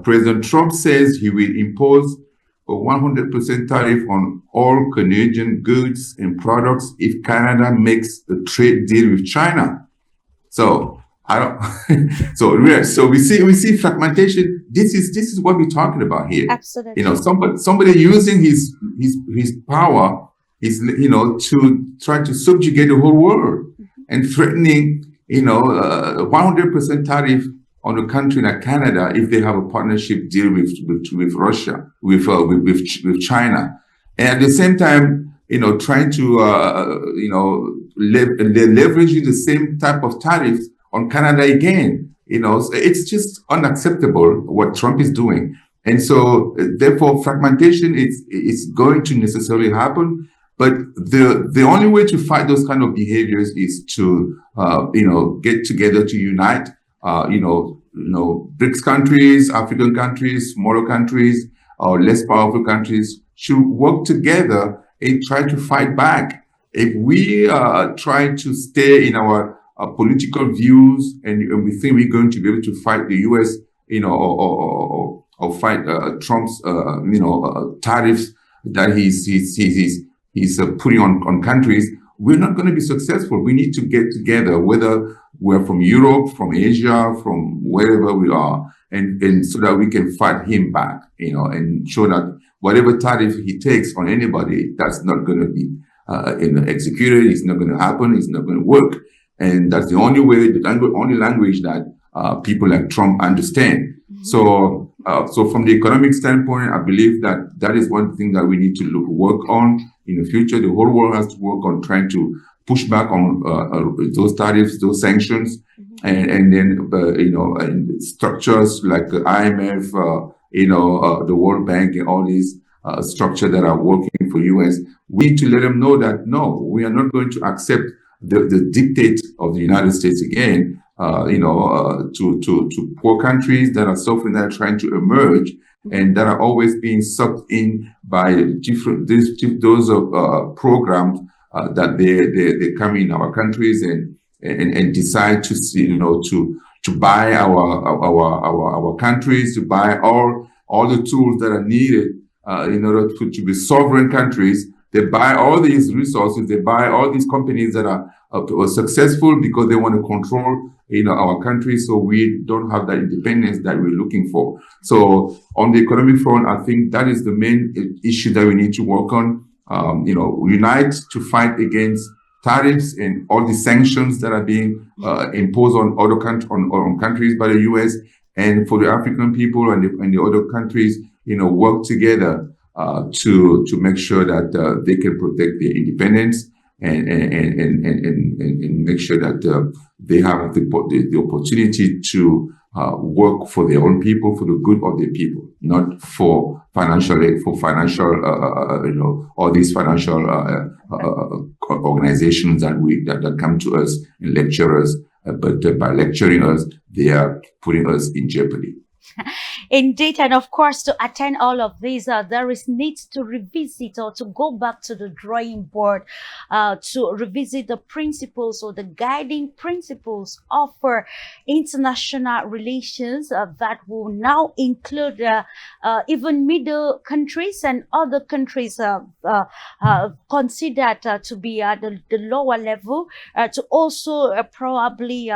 President Trump says he will impose a 100% tariff on all Canadian goods and products if Canada makes a trade deal with China. So I don't. so we see fragmentation. This is what we're talking about here. Absolutely. Somebody using his power is to try to subjugate the whole world, and threatening 100% tariff on a country like Canada if they have a partnership deal with Russia, with China, and at the same time trying to leveraging the same type of tariffs on Canada again. So it's just unacceptable what Trump is doing. And so therefore fragmentation is going to necessarily happen. But the only way to fight those kind of behaviors is to get together, to unite, BRICS countries, African countries, smaller countries, or less powerful countries should work together and try to fight back. If we try to stay in our political views and we think we're going to be able to fight the U.S., or fight Trump's, tariffs that he's putting on countries, we're not going to be successful. We need to get together, whether we're from Europe, from Asia, from wherever we are, and so that we can fight him back, and show that whatever tariff he takes on anybody, that's not going to be executed. It's not going to happen. It's not going to work. And that's the only way, only language that people like Trump understand. Mm-hmm. So from the economic standpoint, I believe that is one thing that we need to work on in the future. The whole world has to work on trying to push back on those tariffs, those sanctions, mm-hmm. and then and structures like the IMF, the World Bank, and all these structures that are working for US. We need to let them know that no, we are not going to accept the dictate of the United States again, to poor countries that are suffering, that are trying to emerge. and that are always being sucked in by those programs that they come in our countries and decide to see, to buy our countries, to buy all the tools that are needed in order to be sovereign countries. They buy all these resources. They buy all these companies that are successful because they want to control, our country. So we don't have that independence that we're looking for. So on the economic front, I think that is the main issue that we need to work on. Unite to fight against tariffs and all the sanctions that are being imposed on other on countries by the U.S. and for the African people and the other countries, work together to make sure that they can protect their independence and make sure that they have the opportunity to work for their own people, for the good of their people, not for financial aid, all these financial organizations that come to us and lecture us, but by lecturing us, they are putting us in jeopardy. Indeed, and of course, to attend all of these, there is need to revisit or to go back to the drawing board, to revisit the principles or the guiding principles of international relations that will now include even middle countries and other countries considered to be at the lower level, to also probably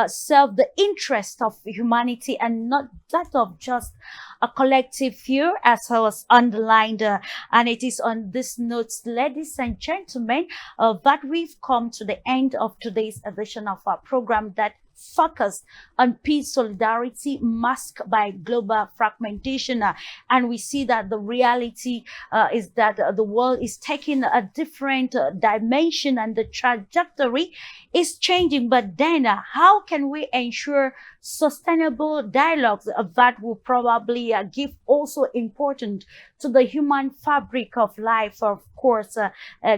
serve the interest of humanity and not that of just a collective fear, as I was underlined. And it is on this note, ladies and gentlemen, that we've come to the end of today's edition of our program that focused on peace, solidarity, masked by global fragmentation. And we see that the reality is that the world is taking a different dimension and the trajectory is changing. But then how can we ensure sustainable dialogues that will probably give also importance to the human fabric of life, of course,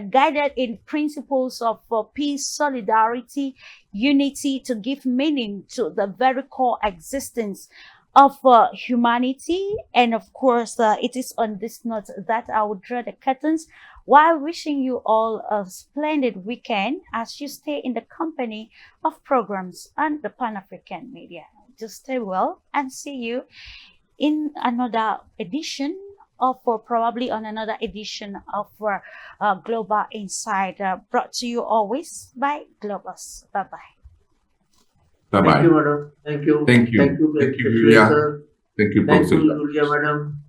guided in principles of peace, solidarity, unity, to give meaning to the very core existence of humanity. And of course, it is on this note that I will draw the curtains while wishing you all a splendid weekend as you stay in the company of programs on the Pan-African media. Just stay well and see you in another edition of, or probably on another edition of Global Insight, brought to you always by Globus. Bye-bye. Bye-bye. Thank you, madam. Thank you. Thank you. Thank you, Thank you, Julia. Julia. Sir. Thank you, Thank you, Professor. Julia, madam.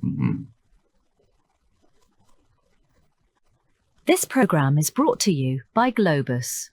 Mhm. This program is brought to you by Globus.